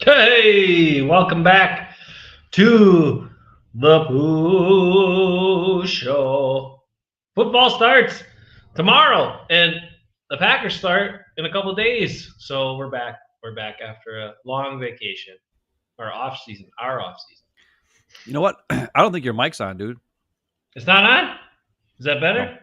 Hey, welcome back to the Pooh Show. Football starts tomorrow, and the Packers start in a couple of days. So we're back. We're back after a long vacation, our off season. You know what? I don't think your mic's on, dude. It's not on. Is that No, better?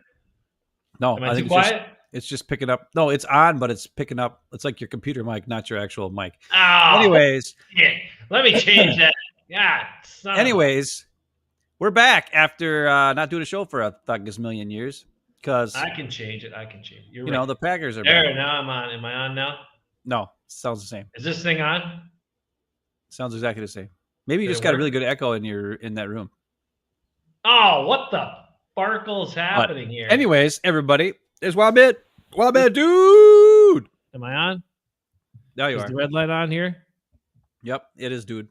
no. Am I I too think quiet? it's just picking up. No, it's on, but it's picking up. It's like your computer mic, not your actual mic. Oh, Anyways, shit. Let me change that. Yeah, son of a. anyways, we're back after not doing a show for a gazillion years because I can change it. You're right. the Packers are back. There, now I'm on. Am I on now? No, sounds the same. Is this thing on? Sounds exactly the same. Maybe you Did just it got a work? really good echo in that room. Oh, what the sparkle's But happening here? anyways, everybody, there's Wildman, dude. Am I on? Now you Is are. the red light on here? Yep, it is, dude.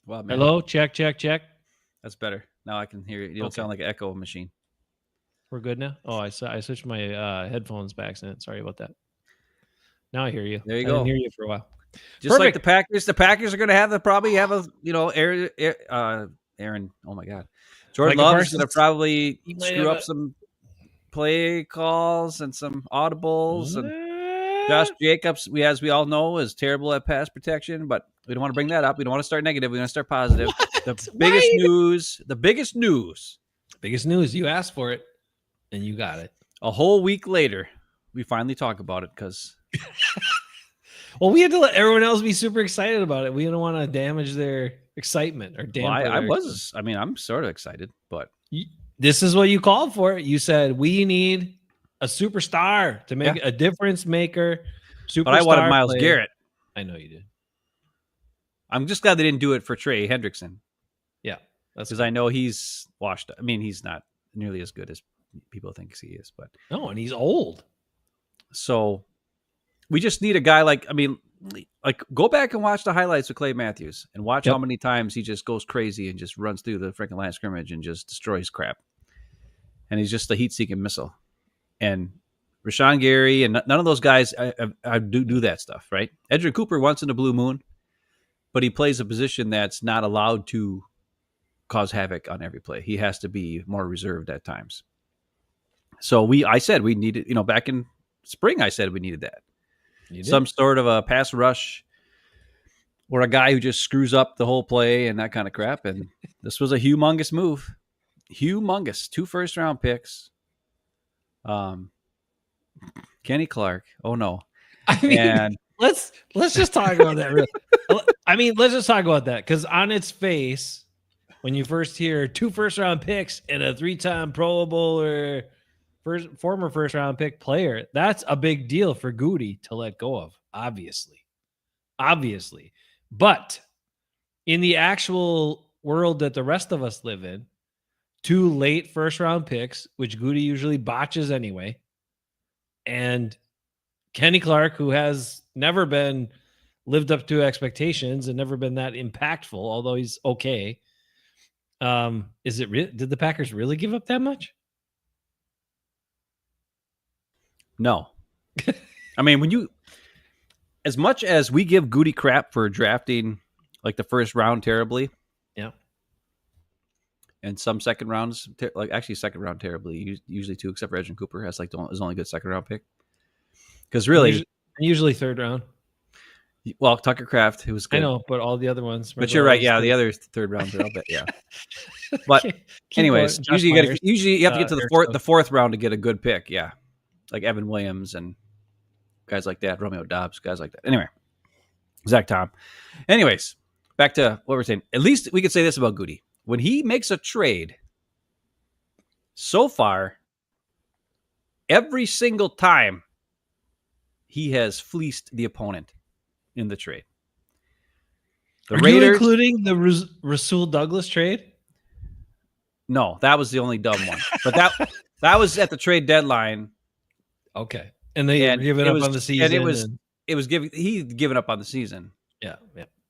Wildman. Hello? Check. That's better. Now I can hear you. You don't Okay. sound like an echo machine. We're good now? Oh, I switched my headphones by accident. Sorry about that. Now I hear you. There you I go. didn't hear you for a while. Just like Perfect. the Packers are going to probably have a Aaron. Oh my God, Jordan Micah Love is going to Parsons? probably He might screw have up some play calls and some audibles. And Josh Jacobs, as we all know, is terrible at pass protection. But we don't want to bring that up. We don't want to start negative. We want to start positive. The biggest news. Biggest news. You asked for it, and you got it. A whole week later, we finally talk about it because. Well, we had to let everyone else be super excited about it. We didn't want to damage their excitement or dampen. I'm sort of excited, but this is what you called for. You said we need a superstar to make a difference maker. Superstar. But I wanted Myles player. Garrett. I know you did. I'm just glad they didn't do it for Trey Hendrickson. Yeah, that's because I know he's washed. I mean, he's not nearly as good as people think he is, but no, and he's old. So we just need a guy like go back and watch the highlights of Clay Matthews and watch how many times he just goes crazy and just runs through the freaking line of scrimmage and just destroys crap. And he's just a heat-seeking missile. And Rashawn Gary and none of those guys I do that stuff, right? Edgerrin Cooper once in a blue moon, but he plays a position that's not allowed to cause havoc on every play. He has to be more reserved at times. So I said we needed, back in spring, I said we needed that. Some sort of a pass rush or a guy who just screws up the whole play and that kind of crap. And this was a humongous move. Humongous. 2 first-round picks. Kenny Clark. Oh, no. I mean, let's just talk about that. Let's just talk about that because on its face, when you first hear 2 first-round picks and a 3-time Pro Bowl or former first-round pick player, that's a big deal for Goody to let go of, obviously. But in the actual world that the rest of us live in, 2 late first-round picks, which Goody usually botches anyway, and Kenny Clark, who has never been lived up to expectations and never been that impactful, although he's okay. Is it did the Packers really give up that much? No. I mean, as much as we give Goody crap for drafting like the first round terribly. Yeah. And some second rounds, second round terribly, usually too, except for Edgerrin Cooper has his only good second round pick. Because really, usually third round. Well, Tucker Kraft, who was good. I know, but all the other ones. But you're right. Yeah, the other third rounds are a bit. Yeah. But anyways, usually you have to get to the fourth round to get a good pick. Yeah, like Evan Williams and guys like that, Romeo Dobbs, guys like that. Anyway, Zach Tom. Anyways, back to what we're saying. At least we could say this about Goody. When he makes a trade, so far, every single time he has fleeced the opponent in the trade. Are you including the Rasul Douglas trade? No, that was the only dumb one. But that was at the trade deadline. Okay. And they were giving up on the season. And he'd given up on the season. Yeah.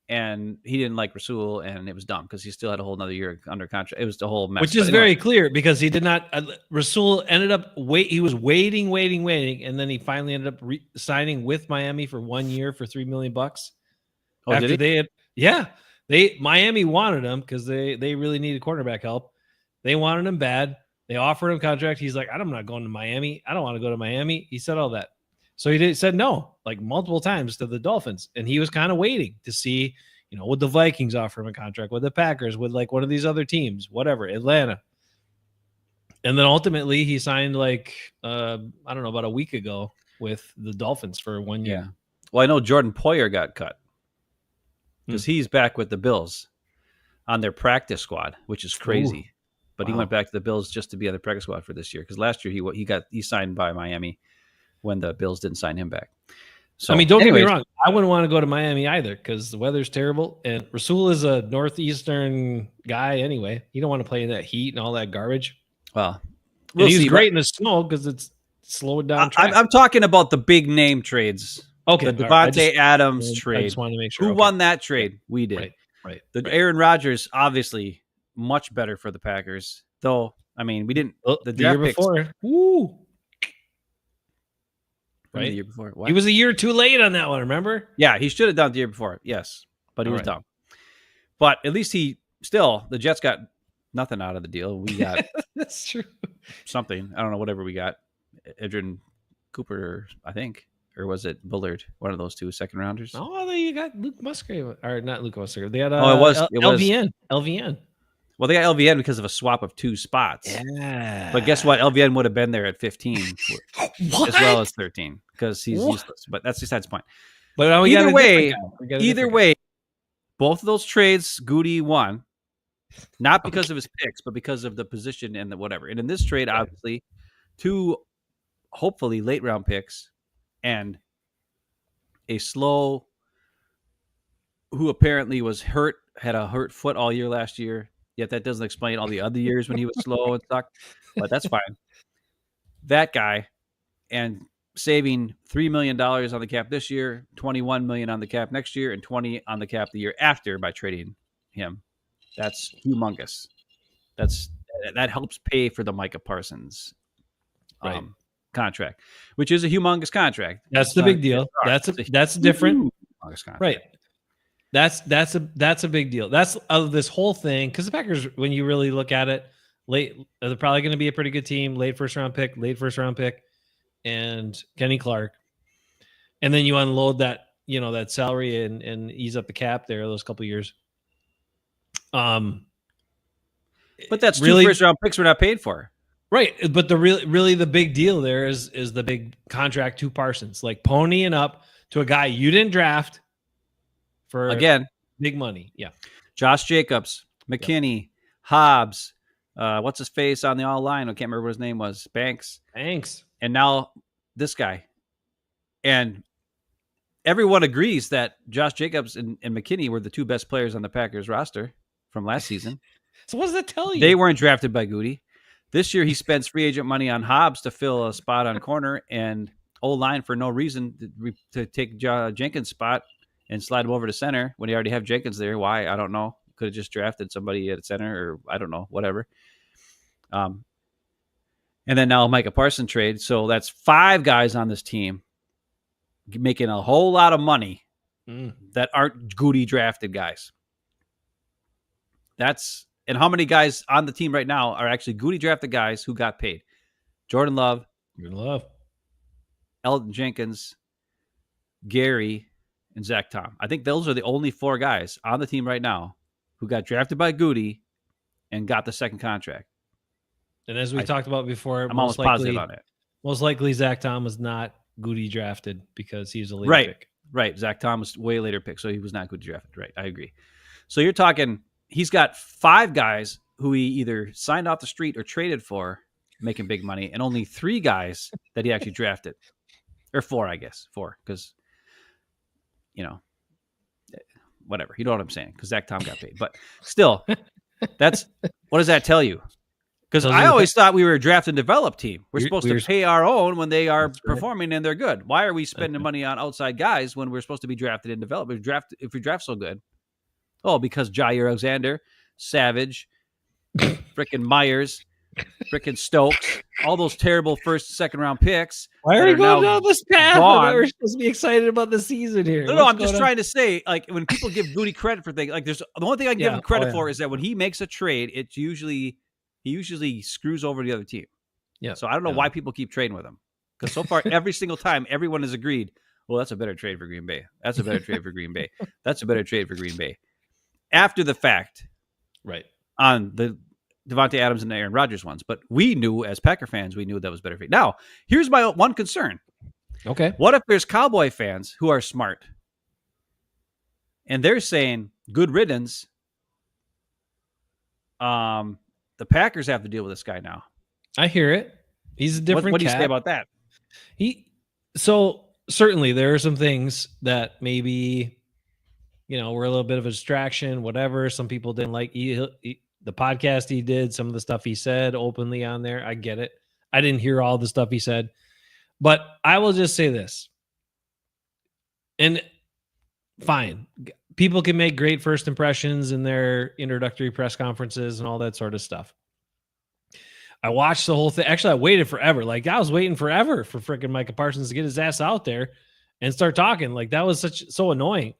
And he didn't like Rasul, and it was dumb because he still had a whole another year under contract. It was the whole mess. Which is very clear because he did not. Rasul ended up he was waiting, and then he finally ended up signing with Miami for 1 year for $3 million. Oh, after did he? Miami wanted him because they really needed quarterback help. They wanted him bad. They offered him contract. He's like, I'm not going to Miami. I don't want to go to Miami. He said all that. So said no, like multiple times to the Dolphins. And he was kind of waiting to see, would the Vikings offer him a contract, with the Packers, with like one of these other teams, whatever, Atlanta. And then ultimately he signed I don't know, about a week ago with the Dolphins for 1 year. Yeah. Well, I know Jordan Poyer got cut because he's back with the Bills on their practice squad, which is crazy. Ooh, but he went back to the Bills just to be on the practice squad for this year because last year he signed by Miami when the Bills didn't sign him back. So, I mean, don't get me wrong. I wouldn't want to go to Miami either because the weather's terrible. And Rasul is a northeastern guy anyway. You don't want to play in that heat and all that garbage. Well, he's great in the snow because it's slowed down. I'm talking about the big name trades. Okay, the Devontae Adams trade. I just wanted to make sure. Who won that trade? We did. Right. Aaron Rodgers, obviously, much better for the Packers. Though, I mean, we didn't. The year before. Woo. Right? The year before. What? He was a year too late on that one, remember? Yeah, he should have done the year before. Yes, but he was dumb. But at least the Jets got nothing out of the deal. We got that's true. Something. I don't know, whatever we got. Adrian Cooper, I think. Or was it Bullard? One of those two second rounders. Oh, you got Luke Musgrave. Or not Luke Musgrave. They had it was LVN. Well, they got LVN because of a swap of 2 spots. Yeah. But guess what? LVN would have been there at 15 what? as well as 13 because he's useless. But that's besides the point. But either way, both of those trades, Goody won. Not because of his picks, but because of the position and the whatever. And in this trade, obviously, 2 hopefully late round picks and a slow who apparently was hurt, had a hurt foot all year last year. Yet that doesn't explain all the other years when he was slow and sucked. But that's fine. That guy and saving $3 million on the cap this year, $21 million on the cap next year, and $20 on the cap the year after by trading him. That's humongous. That helps pay for the Micah Parsons contract, which is a humongous contract. That's the big deal. That's different. Right. That's a big deal. That's of this whole thing because the Packers, when you really look at it, they're probably going to be a pretty good team. Late first round pick, and Kenny Clark, and then you unload that that salary and ease up the cap there those couple years. But that's really 2 first round picks we're not paid for. Right. But really the big deal there is the big contract to Parsons, like ponying up to a guy you didn't draft for again big money. Yeah. Josh Jacobs, McKinney, Hobbs, what's his face on the all line? I can't remember what his name was. Banks. And now this guy. And everyone agrees that Josh Jacobs and McKinney were the 2 best players on the Packers roster from last season. So what does that tell you? They weren't drafted by Goody. This year he spends free agent money on Hobbs to fill a spot on corner and O-line for no reason to take Jenkins' spot and slide him over to center when he already have Jenkins there. Why? I don't know. Could have just drafted somebody at center or I don't know, whatever. And then now Micah Parsons trade. So that's 5 guys on this team making a whole lot of money that aren't Goody drafted guys. And how many guys on the team right now are actually Goody drafted guys who got paid? Jordan Love, Elton Jenkins, Gary, and Zach Tom. I think those are the only 4 guys on the team right now who got drafted by Goody and got the second contract. And as we talked about before, I'm almost positive on it. Most likely Zach Tom was not Goody drafted because he's a later pick. Right. Zach Tom was way later pick, so he was not Goody drafted. Right. I agree. So you're talking, he's got 5 guys who he either signed off the street or traded for making big money, and only 3 guys that he actually drafted. Or 4, I guess. 4, because, whatever. You know what I'm saying? Because Zach Tom got paid. But still, what does that tell you? Because I always thought we were a draft and develop team. We're supposed to pay our own when they are performing and they're good. Why are we spending money on outside guys when we're supposed to be drafted and developed? If we draft so good. Oh, because Jair Alexander, Savage, frickin' Myers, frickin' Stokes, all those terrible first, second round picks. Why are that we are going now down this path? I thought we were gone. supposed to be excited about the season here. No, What's I'm just going on? trying to say, like, when people give Goody credit for things, like, there's the only thing I can give Yeah. him credit Oh, yeah. for is that when he makes a trade, he usually screws over the other team. Yeah. So I don't know why people keep trading with him, because so far every single time everyone has agreed, well, that's a better trade for Green Bay. That's a better trade for Green Bay. That's a better trade for Green Bay. After the fact, Right. on the Devontae Adams and Aaron Rodgers ones, but we knew as Packer fans, we knew that was better for you. Now, here's my one concern. Okay. What if there's Cowboy fans who are smart and they're saying, good riddance? The Packers have to deal with this guy now. I hear it. He's a different What do you cat. say about that? So certainly there are some things that maybe, were a little bit of a distraction, whatever. Some people didn't like the podcast he did, some of the stuff he said openly on there. I get it. I didn't hear all the stuff he said, but I will just say this. And fine. People can make great first impressions in their introductory press conferences and all that sort of stuff. I watched the whole thing. Actually, I waited forever. Like, I was waiting forever for freaking Micah Parsons to get his ass out there and start talking. Like, that was so annoying.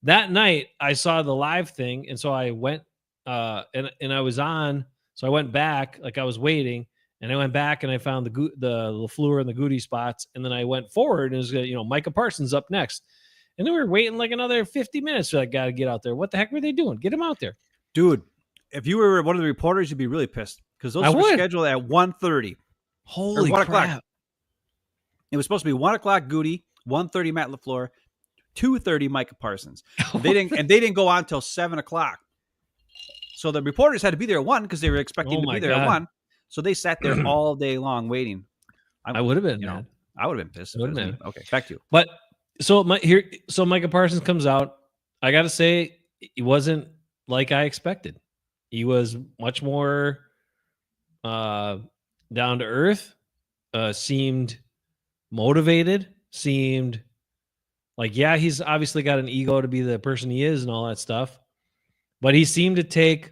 That night I saw the live thing, and so I went and I was on. So I went back, like I was waiting, and I went back and I found the LaFleur and the Goody spots, and then I went forward and it was Micah Parsons up next. And then we were waiting like another 50 minutes for that guy to get out there. What the heck were they doing? Get him out there. Dude, if you were one of the reporters, you'd be really pissed, because those were scheduled at 1:30. Holy 1 crap. o'clock. It was supposed to be 1 o'clock Goody, 1:30 Matt LaFleur, 2:30 Micah Parsons. They didn't go on until 7 o'clock. So the reporters had to be there at 1 because they were expecting to be there at 1. So they sat there all day long waiting. I would have been mad. I would have been pissed. Okay, back to you. But so Micah Parsons comes out. I got to say, he wasn't like I expected. He was much more down to earth, seemed motivated, seemed like, yeah, he's obviously got an ego to be the person he is and all that stuff. But he seemed to take,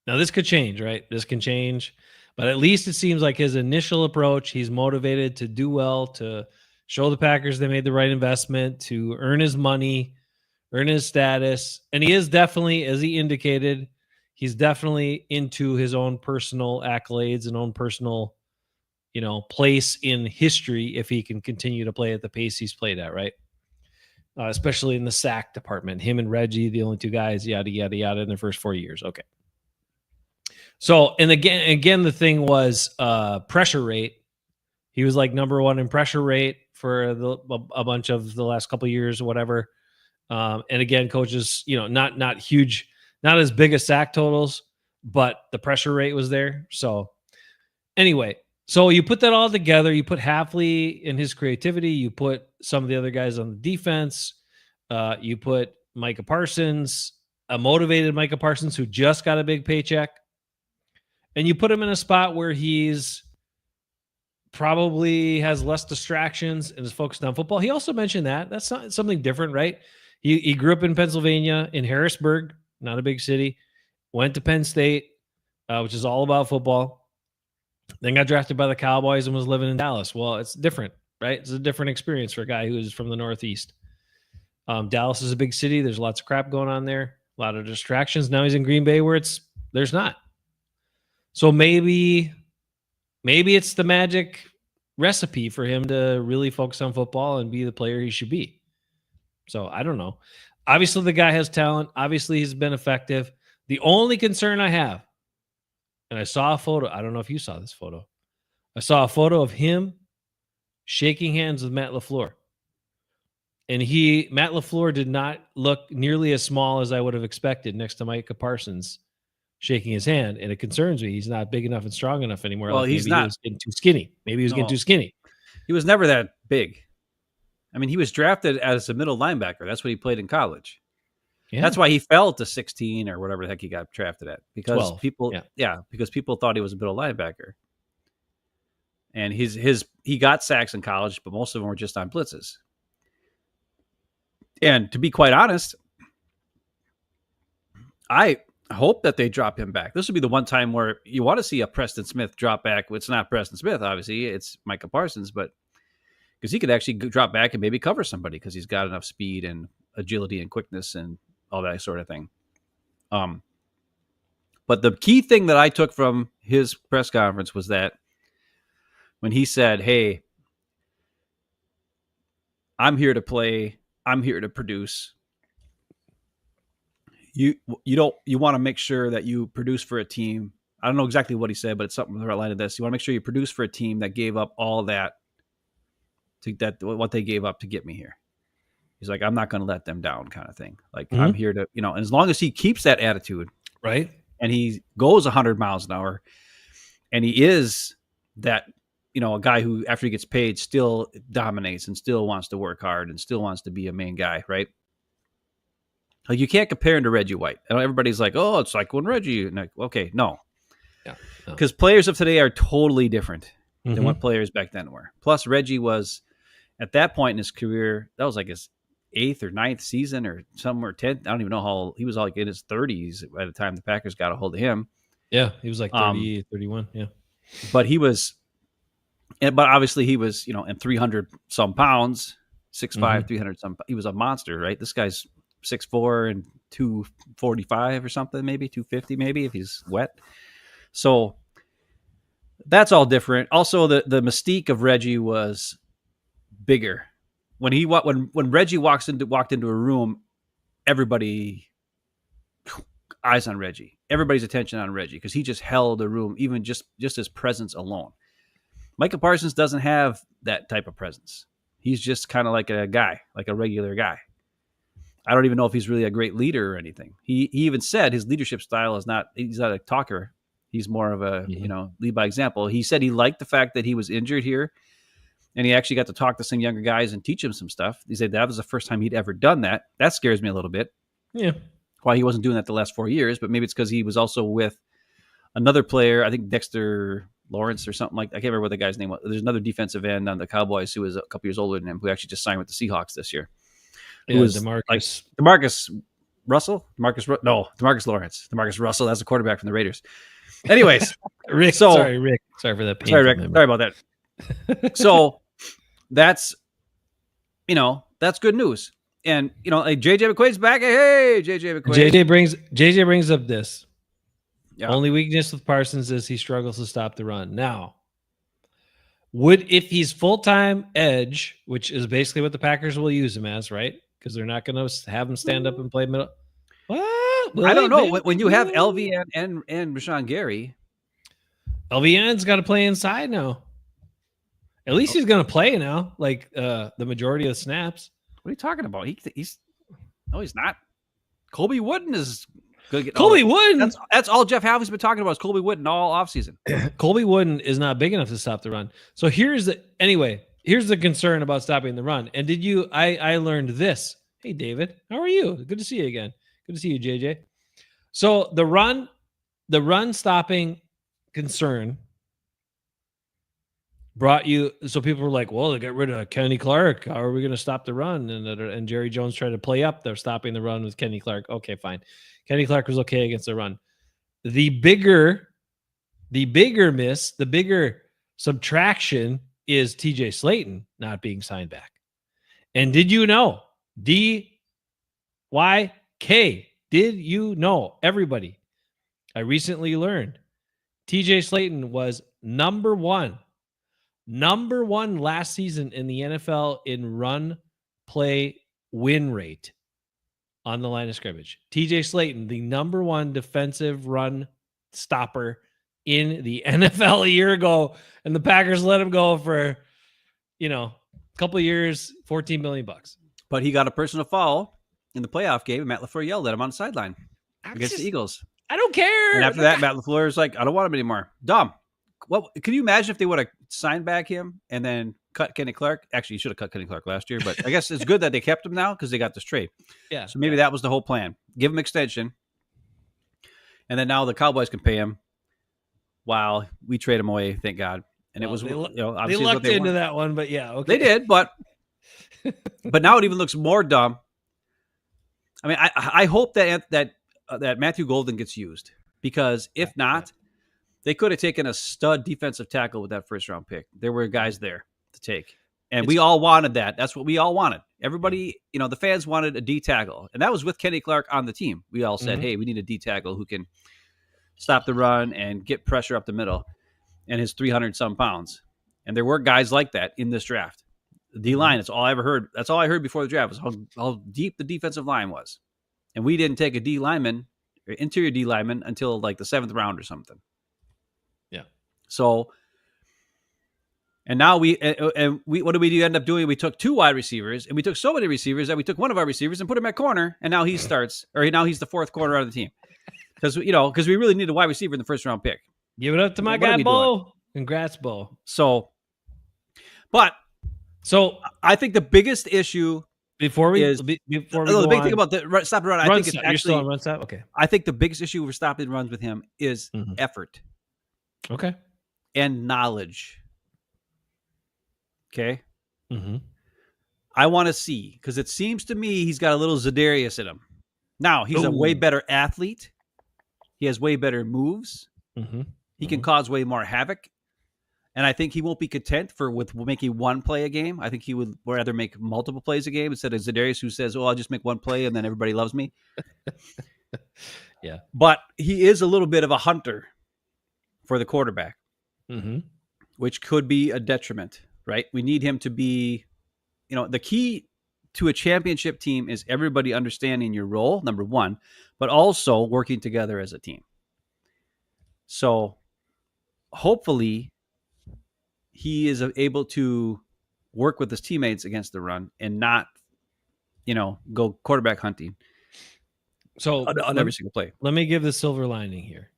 now this could change, right? This can change. But at least it seems like his initial approach, he's motivated to do well, to show the Packers they made the right investment, to earn his money, earn his status. And he is definitely, as he indicated, he's definitely into his own personal accolades and own personal, place in history if he can continue to play at the pace he's played at, right? Especially in the sack department. Him and Reggie, the only two guys, yada, yada, yada, in their first 4 years. Okay. So, and again, the thing was pressure rate. He was like number one in pressure rate for a bunch of the last couple of years or whatever. And again, coaches, not huge, not as big as sack totals, but the pressure rate was there. So anyway, so you put that all together, you put Hafley in his creativity, you put some of the other guys on the defense, you put Micah Parsons, a motivated Micah Parsons who just got a big paycheck, and you put him in a spot where he's probably has less distractions and is focused on football. He also mentioned that's not something different, right? He grew up in Pennsylvania, in Harrisburg, not a big city, went to Penn State, which is all about football. Then got drafted by the Cowboys and was living in Dallas. Well, it's different, right? It's a different experience for a guy who is from the Northeast. Dallas is a big city. There's lots of crap going on there, a lot of distractions. Now he's in Green Bay where there's not. So maybe it's the magic recipe for him to really focus on football and be the player he should be. So I don't know. Obviously, the guy has talent. Obviously, he's been effective. The only concern I have, and I saw a photo. I don't know if you saw this photo. I saw a photo of him shaking hands with Matt LaFleur. And Matt LaFleur did not look nearly as small as I would have expected next to Micah Parsons shaking his hand. And it concerns me. He's not big enough and strong enough anymore. Well, he's not. He was getting too skinny. Maybe he was getting too skinny. He was never that big. I mean, he was drafted as a middle linebacker. That's what he played in college. Yeah. That's why he fell to 16 or whatever the heck he got drafted at. Because 12. Because people thought he was a middle linebacker. And he got sacks in college, but most of them were just on blitzes. And to be quite honest, I hope that they drop him back. This would be the one time where you want to see a Preston Smith drop back. It's not Preston Smith, obviously. It's Micah Parsons, but because he could actually drop back and maybe cover somebody because he's got enough speed and agility and quickness and all that sort of thing. But the key thing that I took from his press conference was that when he said, "Hey, I'm here to play. I'm here to produce. You want to make sure that you produce for a team." I don't know exactly what he said, but it's something right line of this. You want to make sure you produce for a team that gave up all that what they gave up to get me here. He's like, I'm not going to let them down, kind of thing. Like I'm here to, and as long as he keeps that attitude, right, and he goes 100 miles an hour, and he is that, a guy who after he gets paid still dominates and still wants to work hard and still wants to be a main guy, right? Like you can't compare him to Reggie White. And everybody's like, oh, it's like when Reggie. And like, okay, no. Yeah. Because players of today are totally different than what players back then were. Plus, Reggie was, at that point in his career, that was like his 8th or 9th season or somewhere 10th. I don't even know how old. He was like in his 30s by the time the Packers got a hold of him. Yeah, he was like 30, 31. Yeah. But he was, but obviously he was, and 300 some pounds, 6'5", 300 some. He was a monster, right? This guy's 6'4" and 245 or something, maybe 250, maybe if he's wet. So that's all different. Also, the mystique of Reggie was bigger. When Reggie walked into a room, everybody eyes on Reggie. Everybody's attention on Reggie because he just held the room, even just his presence alone. Micah Parsons doesn't have that type of presence. He's just kind of like a guy, like a regular guy. I don't even know if he's really a great leader or anything. He even said his leadership style he's not a talker. He's more of a, lead by example. He said he liked the fact that he was injured here and he actually got to talk to some younger guys and teach them some stuff. He said that was the first time he'd ever done that. That scares me a little bit. Yeah. Why he wasn't doing that the last 4 years, but maybe it's because he was also with another player, I think Dexter Lawrence or something like that. I can't remember what the guy's name was. There's another defensive end on the Cowboys who was a couple years older than him who actually just signed with the Seahawks this year. Who was DeMarcus Russell? DeMarcus Lawrence. DeMarcus Russell, that's the quarterback from the Raiders. Anyways. Rick. Sorry for that. Sorry, Rick. Sorry about that. So that's, that's good news. And, like JJ McQuaid's back. Hey, JJ McQuaid. JJ brings up this. Yeah. Only weakness with Parsons is he struggles to stop the run. Now, if he's full-time edge, which is basically what the Packers will use him as, right? Because they're not going to have him stand up and play middle. What? I don't know. When you have LV and Rashawn Gary. LVN's got to play inside now. At least he's going to play now, like the majority of the snaps. What are you talking about? He's not. Colby Wooden is good. Colby Wooden. That's all Jeff Havlic's been talking about is Colby Wooden all offseason. Colby Wooden is not big enough to stop the run. So here's the concern about stopping the run. And I learned this. Hey, David, how are you? Good to see you again. Good to see you, JJ. So the run stopping concern brought you. So people were like, well, they got rid of Kenny Clark. How are we going to stop the run? And Jerry Jones tried to play up. They're stopping the run with Kenny Clark. Okay, fine. Kenny Clark was okay against the run. The bigger miss, the bigger subtraction is TJ Slayton not being signed back. And did you know, DYK, did you know, everybody, I recently learned TJ Slayton was number one last season in the NFL in run play win rate on the line of scrimmage. TJ Slayton, the number one defensive run stopper in the NFL a year ago, and the Packers let him go for, a couple of years, $14 million. But he got a personal foul in the playoff game, and Matt LaFleur yelled at him on the sideline against the Eagles. I don't care. And after that, Matt LaFleur was like, I don't want him anymore. Dumb. Well, can you imagine if they would have signed back him and then cut Kenny Clark? Actually, you should have cut Kenny Clark last year, but I guess it's good that they kept him now because they got this trade. Yeah. So maybe that was the whole plan. Give him extension. And then now the Cowboys can pay him while we trade him away, thank God. And it was, obviously they lucked into that one, but yeah, okay. They did, but now it even looks more dumb. I mean, I hope that that Matthew Golden gets used, because if not, they could have taken a stud defensive tackle with that first round pick. There were guys there to take, and we all wanted that. That's what we all wanted. Everybody, the fans wanted a D tackle, and that was with Kenny Clark on the team. We all said, hey, we need a D tackle who can stop the run and get pressure up the middle, and his 300-some pounds. And there were guys like that in this draft. The D-line, that's all I ever heard. That's all I heard before the draft was how deep the defensive line was. And we didn't take a D lineman, or interior D lineman, until like the 7th round or something. Yeah. So, and now we what did we end up doing? We took 2 wide receivers, and we took so many receivers that we took one of our receivers and put him at corner, and now he starts, or now he's the 4th corner on the team. Because we really need a wide receiver in the first round pick. Give it up to my guy, Bo. Congrats, Bo. So I think the biggest issue before we the big thing about the stop and run. I think it's actually, you're still on run stop. Okay. I think the biggest issue for stopping runs with him is effort. Okay. And knowledge. Okay. Mm-hmm. I want to see, because it seems to me he's got a little Za'Darius in him. Now he's a way better athlete. He has way better moves. Mm-hmm. He can cause way more havoc. And I think he won't be content with making one play a game. I think he would rather make multiple plays a game instead of Za'Darius, who says, I'll just make one play and then everybody loves me. Yeah. But he is a little bit of a hunter for the quarterback, which could be a detriment, right? We need him to be, the key to a championship team is everybody understanding your role, number one, but also working together as a team. So hopefully he is able to work with his teammates against the run and not, go quarterback hunting. So on every single play. Let me give the silver lining here.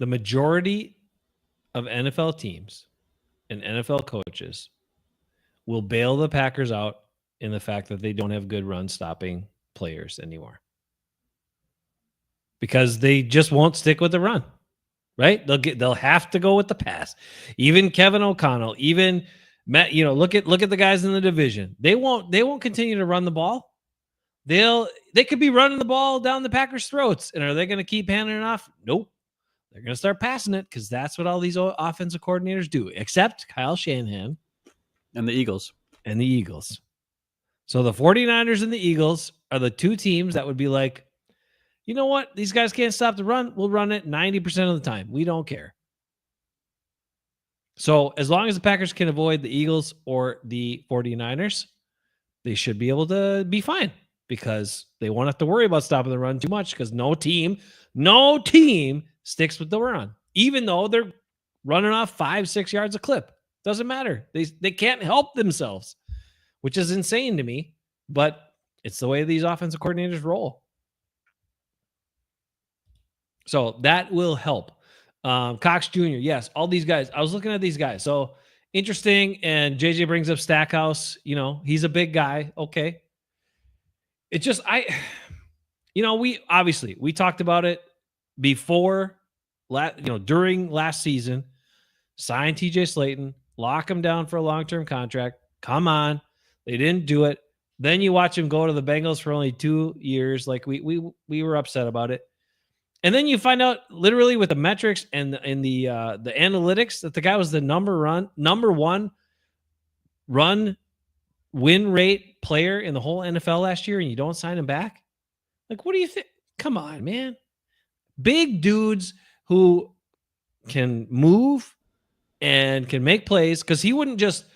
The majority of NFL teams and NFL coaches will bail the Packers out in the fact that they don't have good run stopping players anymore, because they just won't stick with the run. Right? They'll have to go with the pass. Even Kevin O'Connell, even Matt, look at the guys in the division. They won't continue to run the ball. They could be running the ball down the Packers' throats. And are they going to keep handing it off? Nope. They're going to start passing it, because that's what all these offensive coordinators do, except Kyle Shanahan and the Eagles. So the 49ers and the Eagles are the 2 teams that would be like, you know what? These guys can't stop the run. We'll run it 90% of the time. We don't care. So as long as the Packers can avoid the Eagles or the 49ers, they should be able to be fine, because they won't have to worry about stopping the run too much, because no team sticks with the run. Even though they're running off 5-6 yards a clip. Doesn't matter. They can't help themselves, which is insane to me, but it's the way these offensive coordinators roll. So that will help. Cox Jr., yes, all these guys. I was looking at these guys. So interesting. And JJ brings up Stackhouse. He's a big guy. Okay. It's just, we talked about it before, during last season. Sign TJ Slayton, lock him down for a long-term contract. Come on. They didn't do it. Then you watch him go to the Bengals for only 2 years. Like we were upset about it. And then you find out literally with the metrics and the analytics that the guy was the number one run win rate player in the whole NFL last year, and you don't sign him back. Like, what do you think? Come on, man. Big dudes who can move and can make plays, because he wouldn't just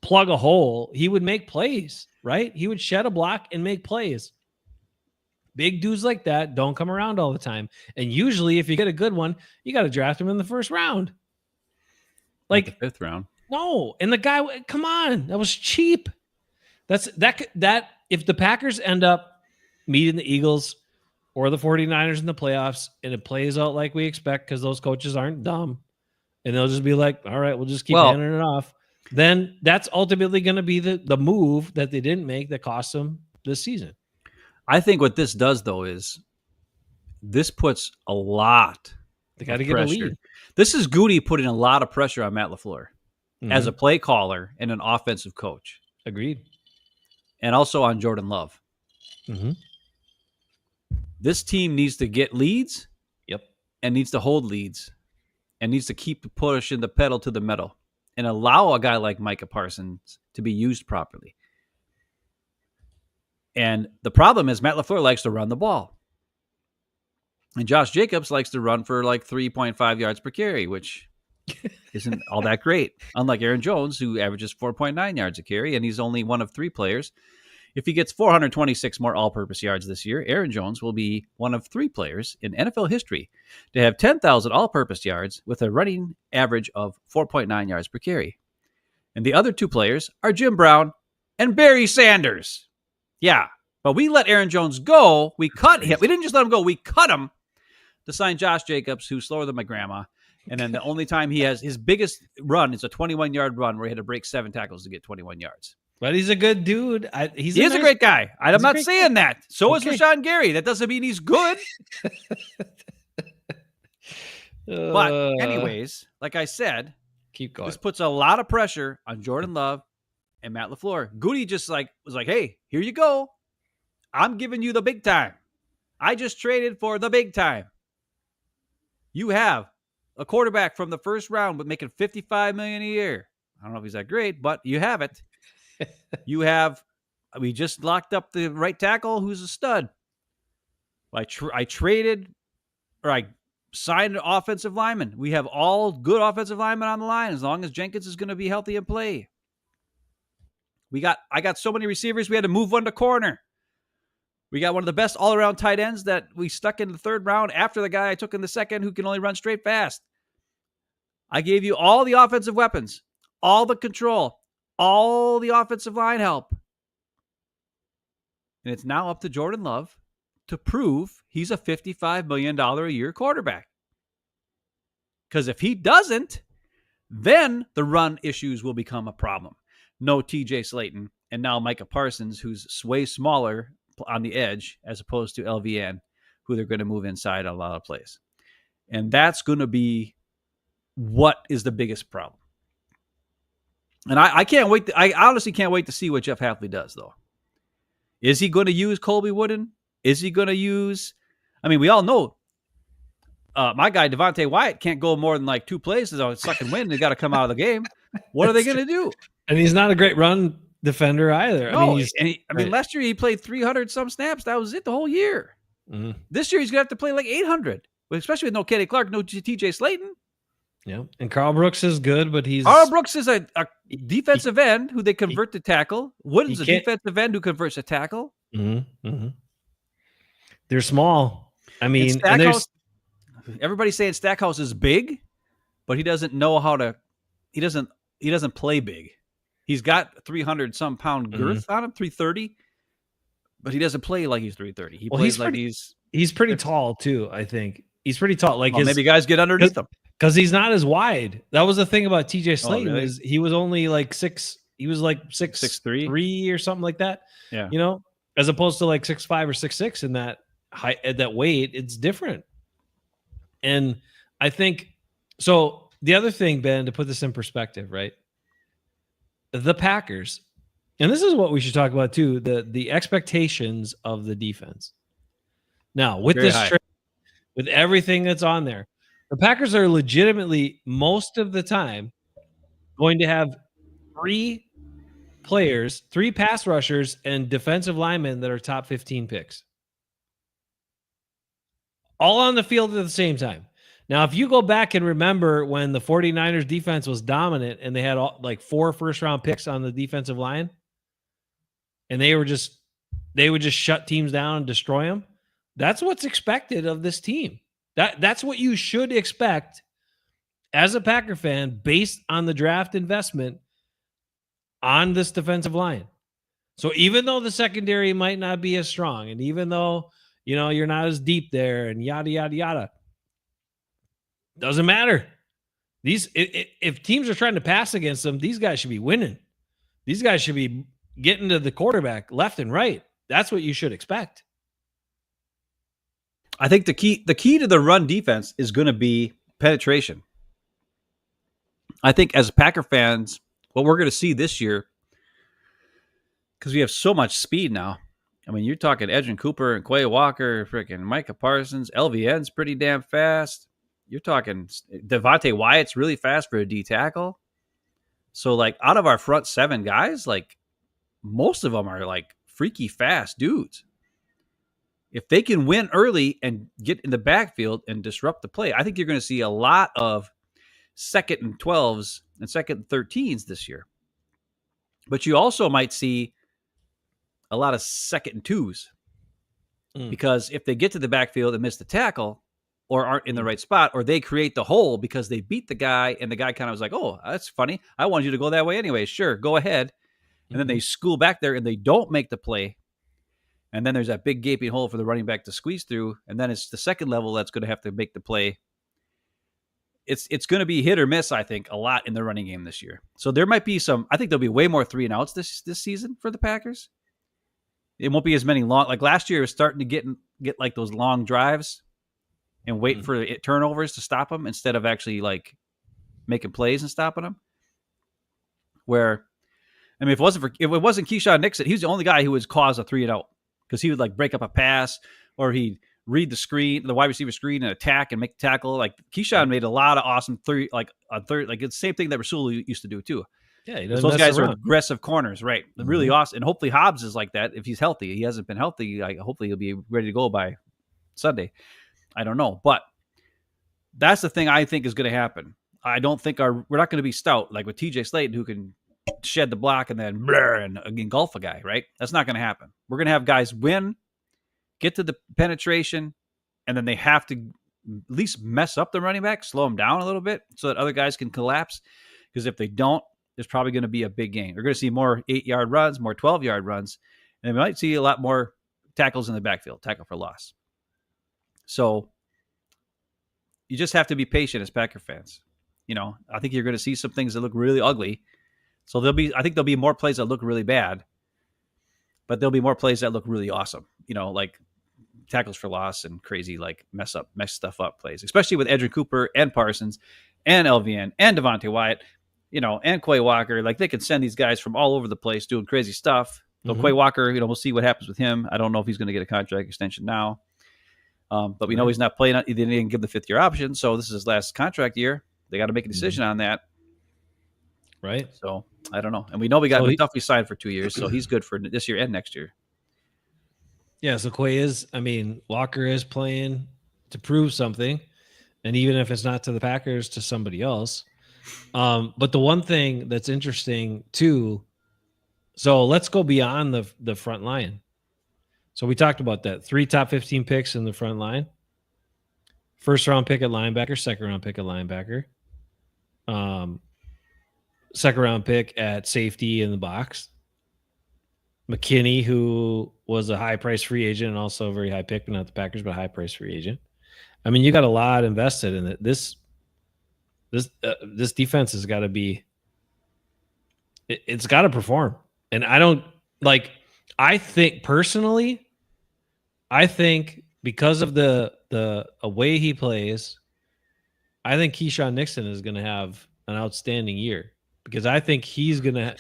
plug a hole. He would make plays, right? He would shed a block and make plays. Big dudes like that don't come around all the time. And usually if you get a good one, you got to draft him in the first round. Like the 5th round. No. And the guy, come on, that was cheap. That if the Packers end up meeting the Eagles or the 49ers in the playoffs and it plays out like we expect, because those coaches aren't dumb, and they'll just be like, all right, we'll just keep handing it off. Then that's ultimately going to be the move that they didn't make that cost them this season. I think what this does, though, is this puts a lot They got to get a lead. This is Goody putting a lot of pressure on Matt LaFleur as a play caller and an offensive coach. Agreed. And also on Jordan Love. This team needs to get leads. Yep. And needs to hold leads and needs to keep pushing the pedal to the metal and allow a guy like Micah Parsons to be used properly. And the problem is Matt LaFleur likes to run the ball. And Josh Jacobs likes to run for like 3.5 yards per carry, which isn't all that great. Unlike Aaron Jones, who averages 4.9 yards a carry, and he's only one of 3 players. If he gets 426 more all-purpose yards this year, Aaron Jones will be one of 3 players in NFL history to have 10,000 all-purpose yards with a running average of 4.9 yards per carry. And the other 2 players are Jim Brown and Barry Sanders. Yeah, but we let Aaron Jones go. We cut him. We didn't just let him go. We cut him to sign Josh Jacobs, who's slower than my grandma. And then the only time he has his biggest run is a 21-yard run where he had to break 7 tackles to get 21 yards. But he's a good dude. He is a great guy. I'm not saying that. So is Rashawn Gary. That doesn't mean he's good. But anyways, like I said, keep going. This puts a lot of pressure on Jordan Love and Matt LaFleur. Goody just was like, hey, here you go. I'm giving you the big time. I just traded for the big time. You have a quarterback from the first round, but making $55 million a year. I don't know if he's that great, but you have it. We just locked up the right tackle who's a stud. I signed an offensive lineman. We have all good offensive linemen on the line as long as Jenkins is going to be healthy and play. I got so many receivers, we had to move one to corner. We got one of the best all-around tight ends that we stuck in the 3rd round after the guy I took in the 2nd who can only run straight fast. I gave you all the offensive weapons, all the control, all the offensive line help. And it's now up to Jordan Love to prove he's a $55 million a year quarterback. Because if he doesn't, then the run issues will become a problem. No TJ Slayton, and now Micah Parsons, who's way smaller on the edge as opposed to LVN, who they're going to move inside a lot of plays. And that's going to be what is the biggest problem. And I can't wait. I honestly can't wait to see what Jeff Hafley does, though. Is he going to use Colby Wooden? Is he going to use... I mean, we all know my guy, Devontae Wyatt, can't go more than like 2 plays. So it's suck and win. They got to come out of the game. What are they going to do? And he's not a great run defender either. No, I mean, last year he played 300 some snaps. That was it the whole year. Mm-hmm. This year he's going to have to play like 800, especially with no Kenny Clark, no TJ Slayton. Yeah, and Carl Brooks is good, but Carl Brooks is a defensive end who they convert to tackle. Wooden's a defensive end who converts to tackle. Mm-hmm. Mm-hmm. They're small. I mean, everybody's saying Stackhouse is big, but he doesn't know how to. He doesn't play big. He's got 300 some pound girth on him, 330, but he doesn't play like he's 330. He plays like he's pretty tall too. I think he's pretty tall. Like maybe guys get underneath him because he's not as wide. That was the thing about TJ Slayton is he was only like 6. He was like 6'3" or something like that. Yeah, you know, as opposed to like 6'5" or 6'6" in that height, at that weight, it's different. And I think so. The other thing, Ben, to put this in perspective, right? The Packers, and this is what we should talk about too, the expectations of the defense. Now, with this trade, with everything that's on there, the Packers are legitimately, most of the time, going to have 3 players, 3 pass rushers, and defensive linemen that are top 15 picks. All on the field at the same time. Now, if you go back and remember when the 49ers defense was dominant and they had like 4 first-round picks on the defensive line, and they would just shut teams down and destroy them, that's what's expected of this team. That's what you should expect as a Packer fan based on the draft investment on this defensive line. So even though the secondary might not be as strong, and even though, you know, you're not as deep there and yada, yada, yada, doesn't matter. If teams are trying to pass against them, these guys should be winning. These guys should be getting to the quarterback left and right. That's what you should expect. I think the key to the run defense is going to be penetration. I think as Packer fans, what we're going to see this year, because we have so much speed now, I mean, you're talking Edgerrin Cooper and Quay Walker, freaking Micah Parsons. LVN's pretty damn fast. You're talking Devontae Wyatt's really fast for a D tackle. So, like, out of our front 7 guys, like, most of them are, like, freaky fast dudes. If they can win early and get in the backfield and disrupt the play, I think you're going to see a lot of 2nd and 12s and 2nd and 13s this year. But you also might see a lot of 2nd and 2s because if they get to the backfield and miss the tackle or aren't in the right spot, or they create the hole because they beat the guy and the guy kind of was like, oh, that's funny. I wanted you to go that way anyway. Sure, go ahead. And then they school back there and they don't make the play. And then there's that big gaping hole for the running back to squeeze through. And then it's the second level that's going to have to make the play. It's going to be hit or miss, I think, a lot in the running game this year. So there might be I think there'll be way more 3-and-outs this season for the Packers. It won't be as many long, like last year it was starting to get like those long drives and wait for turnovers to stop them instead of actually like making plays and stopping them. Where, I mean, if it wasn't Keyshawn Nixon, he was the only guy who would cause a 3-and-out because he would like break up a pass or he'd read the wide receiver screen and attack and make the tackle. Like Keyshawn made a lot of awesome like it's the same thing that Rasul used to do too. Yeah, those guys are aggressive corners, right? Really awesome. And hopefully Hobbs is like that if he's healthy. He hasn't been healthy. Hopefully he'll be ready to go by Sunday. I don't know, but that's the thing I think is going to happen. I don't think we're not going to be stout like with TJ Slayton who can shed the block and then and engulf a guy, right? That's not going to happen. We're going to have guys win, get to the penetration, and then they have to at least mess up the running back, slow them down a little bit so that other guys can collapse. Because if they don't, there's probably going to be a big game. We're going to see more 8-yard runs, more 12-yard runs, and we might see a lot more tackles in the backfield, tackle for loss. So you just have to be patient as Packer fans. You know, I think you're going to see some things that look really ugly. So I think there'll be more plays that look really bad, but there'll be more plays that look really awesome. You know, like tackles for loss and crazy like mess stuff up plays, especially with Edgerrin Cooper and Parsons and LVN and Devontae Wyatt, you know, and Quay Walker. Like they can send these guys from all over the place doing crazy stuff. So Quay Walker, you know, we'll see what happens with him. I don't know if he's going to get a contract extension now, but we know he's not playing. He didn't give the 5th-year option, so this is his last contract year. They got to make a decision on that. Right. So I don't know. And we know we got McDuffie signed for 2 years, so he's good for this year and next year. Yeah, so Walker is playing to prove something. And even if it's not to the Packers, to somebody else. But the one thing that's interesting too, so let's go beyond the front line. So we talked about that. 3 top 15 picks in the front line. 1st round pick at linebacker, 2nd round pick at linebacker. 2nd round pick at safety in the box. McKinney, who was a high-priced free agent and also a very high pick, but not the Packers, but a high-priced free agent. I mean, you got a lot invested in it. This defense has got to be – it's got to perform. And I think personally, because of the way he plays, I think Keyshawn Nixon is going to have an outstanding year. Because I think he's gonna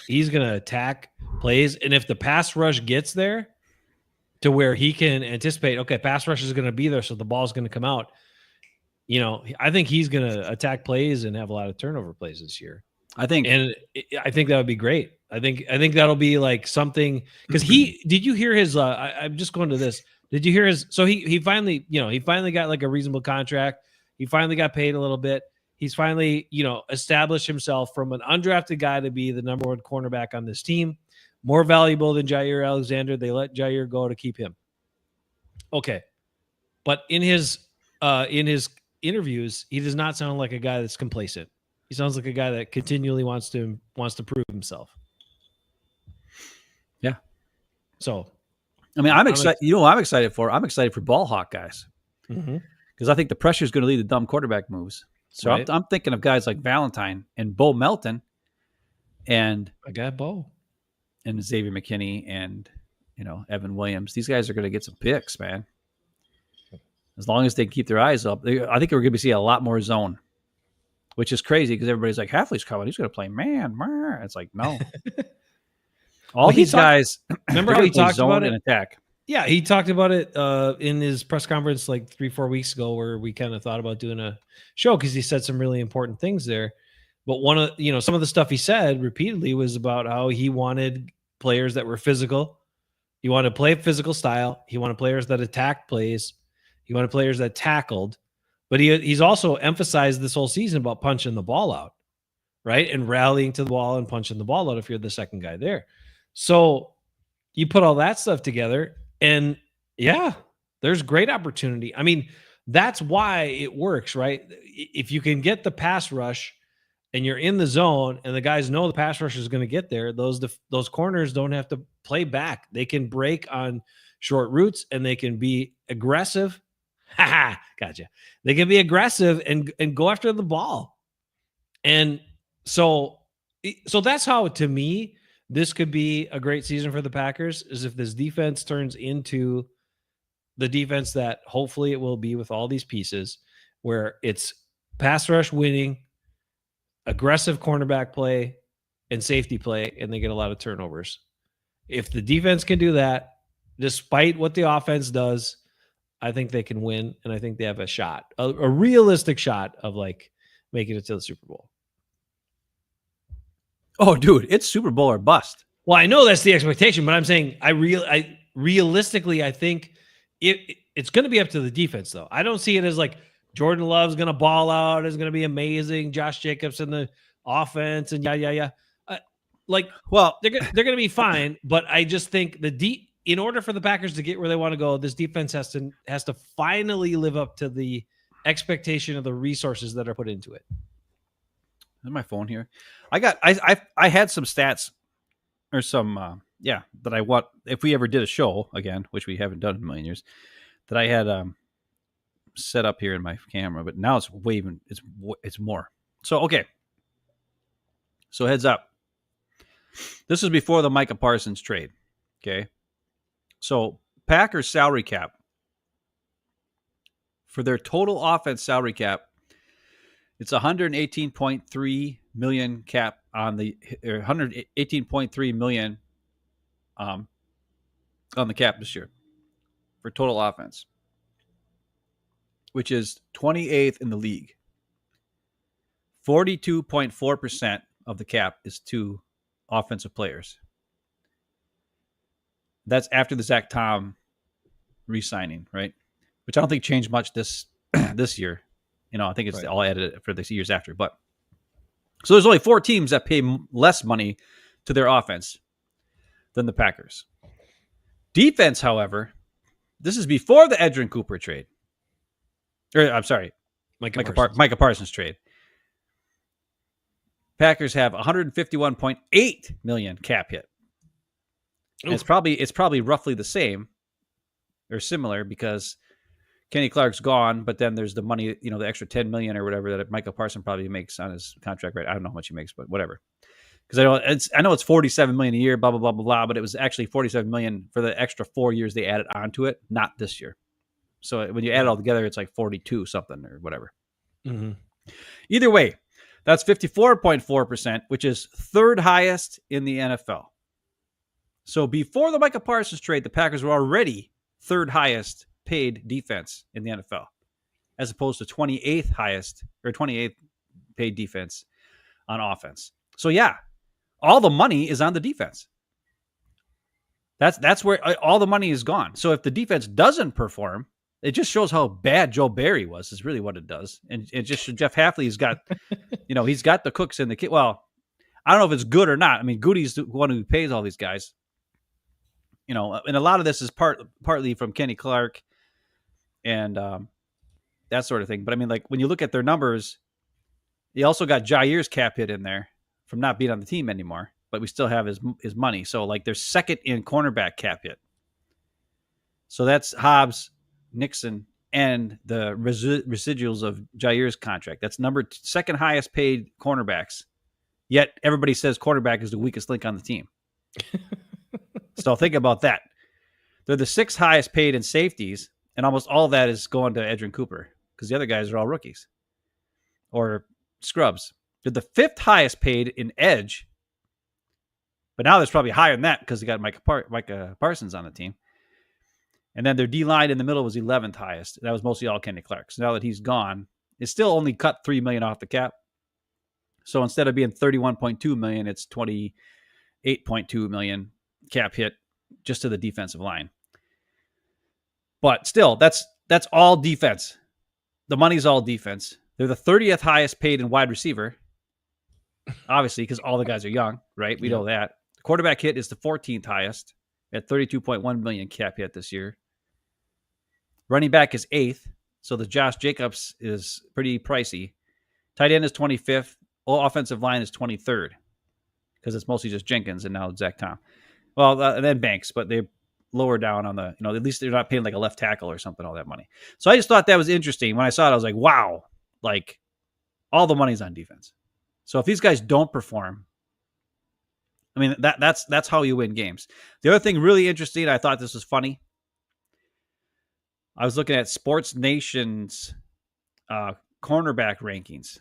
attack plays, and if the pass rush gets there to where he can anticipate, okay, pass rush is going to be there, so the ball's going to come out. You know, I think he's going to attack plays and have a lot of turnover plays this year. I think that would be great. I think that'll be like something because did you hear his? I'm just going to this. Did you hear his? So he finally got like a reasonable contract. He finally got paid a little bit. He's finally, established himself from an undrafted guy to be the number 1 cornerback on this team. More valuable than Jair Alexander. They let Jair go to keep him. Okay. But in his interviews, he does not sound like a guy that's complacent. He sounds like a guy that continually wants to prove himself. Yeah. So, I mean, I'm excited. You know what I'm excited for? I'm excited for ball hawk guys. Because I think the pressure is going to lead to dumb quarterback moves. So right. I'm thinking of guys like Valentine and Bo Melton and I got Bo and Xavier McKinney and, Evan Williams. These guys are going to get some picks, man. As long as they keep their eyes up. I think we're going to see a lot more zone, which is crazy because everybody's like, Halfley's coming. He's going to play man. It's like, no. All these guys. Remember how he talked about it? Attack. Yeah, he talked about it in his press conference like 3-4 weeks ago, where we kind of thought about doing a show because he said some really important things there. But one of some of the stuff he said repeatedly was about how he wanted players that were physical. He wanted to play physical style. He wanted players that attacked plays. He wanted players that tackled. But he's also emphasized this whole season about punching the ball out, right? And rallying to the ball and punching the ball out if you're the second guy there. So you put all that stuff together, and yeah, there's great opportunity. I mean, that's why it works, right? If you can get the pass rush and you're in the zone and the guys know the pass rush is going to get there, those corners don't have to play back. They can break on short routes and they can be aggressive. Gotcha. They can be aggressive and go after the ball. And so that's how, to me, this could be a great season for the Packers, is if this defense turns into the defense that hopefully it will be with all these pieces, where it's pass rush winning, aggressive cornerback play, and safety play, and they get a lot of turnovers. If the defense can do that, despite what the offense does, I think they can win, and I think they have a shot, a realistic shot of like making it to the Super Bowl. Oh, dude, it's Super Bowl or bust. Well, I know that's the expectation, but I'm saying realistically, I think it's going to be up to the defense, though. I don't see it as like Jordan Love's going to ball out, is going to be amazing. Josh Jacobs in the offense, and yeah. Well, they're going to be fine, but I just think in order for the Packers to get where they want to go, this defense has to finally live up to the expectation of the resources that are put into it. Is my phone here? I had some stats or some that I want if we ever did a show again, which we haven't done in a million years, that I had set up here in my camera, but now it's it's more. So okay. So heads up. This is before the Micah Parsons trade. Okay. So Packers salary cap for their total offense salary cap, it's 118.3 million cap on the 118.3 million on the cap this year for total offense, which is 28th in the league. 42.4% of the cap is to offensive players. That's after the Zach Tom re-signing, right? Which I don't think changed much this year. I think it's all added for the years after. But so there's only 4 teams that pay less money to their offense than the Packers. Defense, however, this is before the Edgerrin Cooper trade. I'm sorry, Micah Parsons trade. Packers have 151.8 million cap hit. And it's probably roughly the same or similar because Kenny Clark's gone, but then there's the money, the extra $10 million or whatever that Micah Parsons probably makes on his contract, right? I don't know how much he makes, but whatever. Because I know it's $47 million a year, blah blah blah blah blah, but it was actually $47 million for the extra 4 years they added onto it, not this year. So when you add it all together, it's like 42 something or whatever. Mm-hmm. Either way, that's 54.4%, which is third highest in the NFL. So before the Micah Parsons trade, the Packers were already third highest paid defense in the NFL, as opposed to 28th highest or 28th paid defense on offense. So yeah, all the money is on the defense. That's where all the money is gone. So if the defense doesn't perform, it just shows how bad Joe Barry was, is really what it does. And it just Jeff Hafley's got, he's got the cooks in the kit. Well, I don't know if it's good or not. I mean, Goody's the one who pays all these guys. And a lot of this is partly from Kenny Clark and that sort of thing. But I mean, like when you look at their numbers, he also got Jair's cap hit in there from not being on the team anymore, but we still have his money. So like they're second in cornerback cap hit. So that's Hobbs, Nixon, and the residuals of Jair's contract. That's second highest paid cornerbacks. Yet everybody says quarterback is the weakest link on the team. So think about that. They're the 6th highest paid in safeties, and almost all of that is going to Edgerrin Cooper because the other guys are all rookies or scrubs. They're the 5th highest paid in edge, but now there's probably higher than that because they got Micah Parsons on the team. And then their D-line in the middle was 11th highest. That was mostly all Kenny Clark. So now that he's gone, it's still only cut $3 million off the cap. So instead of being $31.2 million, it's $28.2 million cap hit just to the defensive line. But still, that's all defense. The money's all defense. They're the 30th highest paid in wide receiver, obviously, because all the guys are young, right? We know that. The quarterback hit is the 14th highest at $32.1 million cap hit this year. Running back is 8th, so the Josh Jacobs is pretty pricey. Tight end is 25th. Offensive line is 23rd because it's mostly just Jenkins and now Zach Tom. Well, and then Banks, but they lower down on the, at least they're not paying like a left tackle or something, all that money. So I just thought that was interesting. When I saw it, I was like, wow, like all the money's on defense. So if these guys don't perform, I mean, that's how you win games. The other thing really interesting, I thought this was funny. I was looking at Sports Nation's cornerback rankings,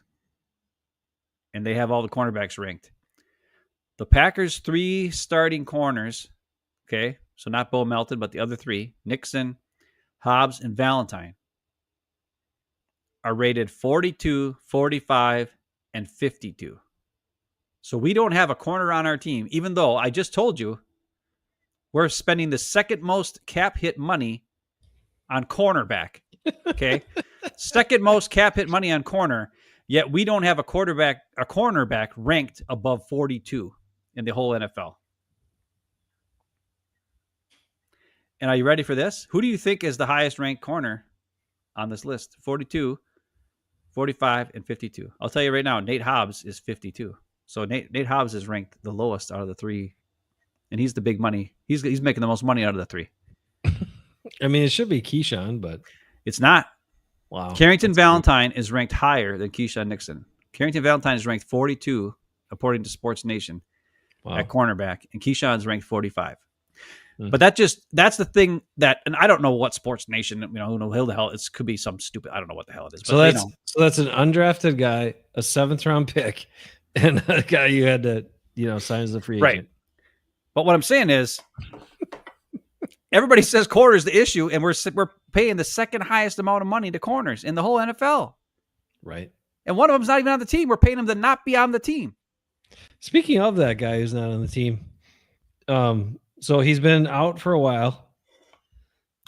and they have all the cornerbacks ranked. The Packers' 3 starting corners, okay, so not Bo Melton, but the other 3, Nixon, Hobbs, and Valentine, are rated 42, 45, and 52. So we don't have a corner on our team, even though I just told you we're spending the second most cap hit money on cornerback. Okay. Second most cap hit money on corner, yet we don't have a cornerback ranked above 42 in the whole NFL. And are you ready for this? Who do you think is the highest ranked corner on this list? 42, 45, and 52. I'll tell you right now, Nate Hobbs is 52. So Nate Hobbs is ranked the lowest out of the 3, and he's the big money. He's making the most money out of the 3. I mean, it should be Keyshawn, but it's not. Wow. Carrington Valentine is ranked higher than Keyshawn Nixon. Carrington Valentine is ranked 42, according to Sports Nation, at cornerback, and Keyshawn's ranked 45. But that's the thing that, and I don't know what Sports Nation, who the hell it could be some stupid, I don't know what the hell it is. So that's an undrafted guy, a 7th round pick, and a guy you had to, sign as a free agent. Right. But what I'm saying is, everybody says corner is the issue, and we're paying the second highest amount of money to corners in the whole NFL. Right. And one of them's not even on the team. We're paying him to not be on the team. Speaking of that guy who's not on the team, so he's been out for a while.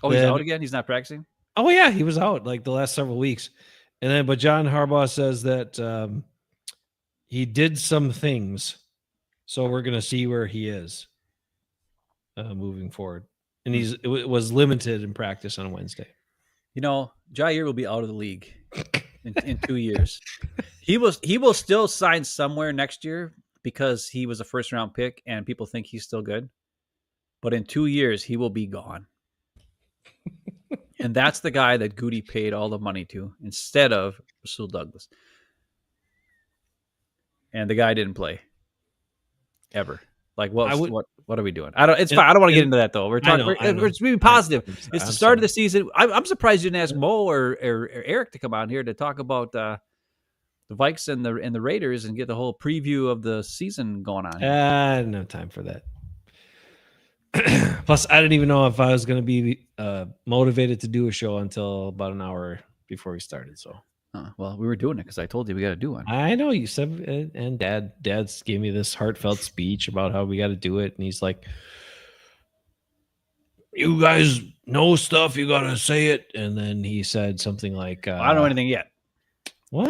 Oh, he's out again? He's not practicing? Oh, yeah. He was out like the last several weeks. But John Harbaugh says that he did some things. So we're going to see where he is moving forward. And it was limited in practice on Wednesday. Jair will be out of the league in 2 years. He will still sign somewhere next year because he was a first-round pick and people think he's still good. But in 2 years, he will be gone. And that's the guy that Goody paid all the money to instead of Rasul Douglas. And the guy didn't play ever. Like, what are we doing? It's fine. I don't want to get into that though. We're talking. We're being positive. It's the start of the season. I'm surprised you didn't ask Mo or Eric to come on here to talk about the Vikes and the Raiders and get the whole preview of the season going on. I didn't have time for that. Plus, I didn't even know if I was going to be motivated to do a show until about an hour before we started. So, well, we were doing it because I told you we got to do one. I know you said, and Dad's gave me this heartfelt speech about how we got to do it, and he's like, "You guys know stuff, you got to say it." And then he said something like, I don't know anything yet. Well,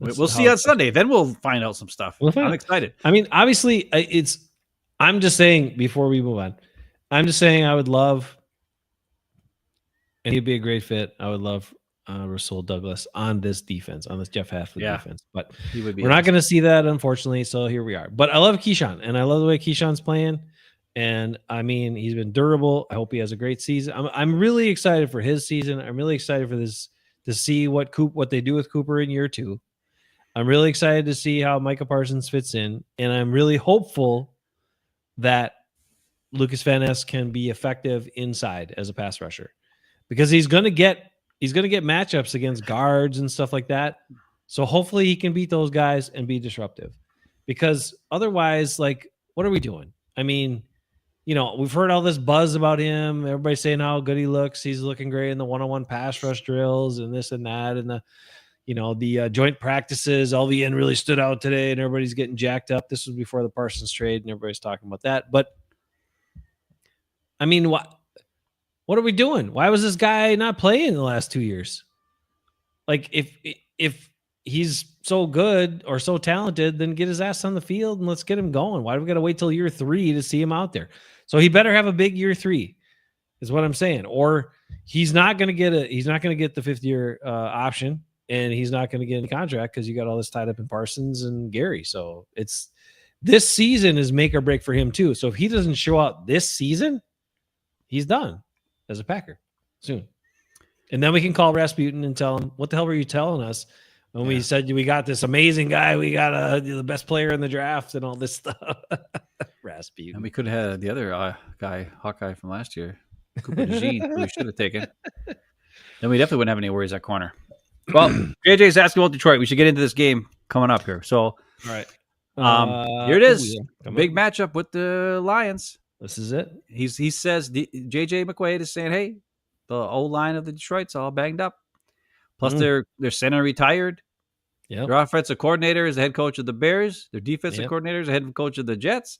we'll see on Sunday. Then we'll find out some stuff. I'm excited. I mean, obviously, I'm just saying, before we move on, I'm just saying I would love, and he'd be a great fit. I would love Rasul Douglas on this defense, on this Jeff Hafley defense. But we're not going to see that, unfortunately, so here we are. But I love Keyshawn, and I love the way Keyshawn's playing. And, I mean, he's been durable. I hope he has a great season. I'm really excited for his season. I'm really excited for this to see what they do with Cooper in year 2. I'm really excited to see how Micah Parsons fits in, and I'm really hopeful that Lucas Van Ness can be effective inside as a pass rusher, because he's going to get matchups against guards and stuff like that. So hopefully he can beat those guys and be disruptive, because otherwise, like, what are we doing? I mean, we've heard all this buzz about him. Everybody's saying how good he looks. He's looking great in the one-on-one pass rush drills and this and that. And the joint practices, LVN really stood out today and everybody's getting jacked up. This was before the Parsons trade and everybody's talking about that. But I mean, what are we doing? Why was this guy not playing in the last 2 years? Like if he's so good or so talented, then get his ass on the field and let's get him going. Why do we got to wait till year 3 to see him out there? So he better have a big year 3 is what I'm saying. Or he's not going to get the 5th year option, and he's not going to get any contract because you got all this tied up in Parsons and Gary. So this season is make or break for him too. So if he doesn't show out this season, he's done as a Packer soon. And then we can call Rasputin and tell him, what the hell were you telling us when we said we got this amazing guy, we got the best player in the draft and all this stuff? Rasputin. And we could have had the other guy, Hawkeye from last year, Cooper DeJean, who we should have taken. Then we definitely wouldn't have any worries at corner. Well, JJ's asking about Detroit. We should get into this game coming up here. So, all right. Here it is. Big matchup with the Lions. This is it. He says JJ McQuaid is saying, hey, the O-line of the Detroit's all banged up. Plus, their center retired. Yep. Their offensive coordinator is the head coach of the Bears. Their defensive coordinator is the head coach of the Jets.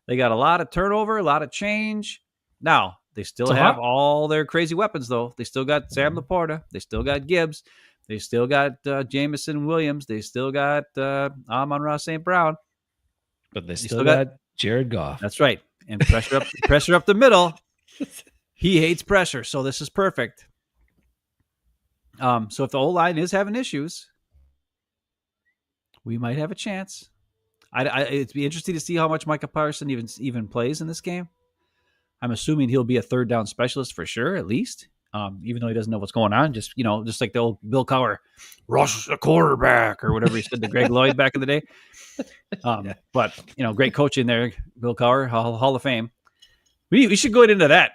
They got a lot of turnover, a lot of change. Now, they still have all their crazy weapons, though. They still got Sam Laporta. They still got Gibbs. They still got Jamison Williams. They still got Amon-Ra St. Brown. But they still got Jared Goff. That's right. And pressure up the middle. He hates pressure, so this is perfect. So if the O-line is having issues, we might have a chance. It'd be interesting to see how much Micah Parsons even plays in this game. I'm assuming he'll be a third down specialist for sure, at least. Even though he doesn't know what's going on, just like the old Bill Cowher, rush the quarterback or whatever he said to Greg Lloyd back in the day. But great coaching there, Bill Cowher, Hall of Fame. We should go into that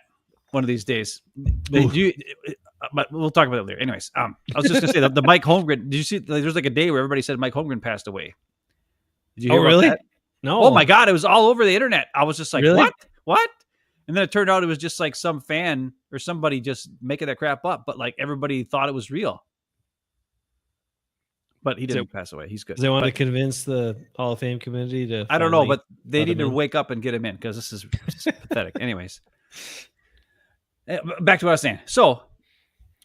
one of these days. But we'll talk about it later. Anyways, I was just gonna say the Mike Holmgren. Did you see? There's like a day where everybody said Mike Holmgren passed away. Did you hear really? That? No. Oh my God! It was all over the internet. I was just like, really? What? And then it turned out it was just like some fan or somebody just making that crap up. But like everybody thought it was real. But he didn't pass away. He's good. They want to convince the Hall of Fame community to. I don't know, but they need to wake up and get him in because this is pathetic. Anyways, back to what I was saying. So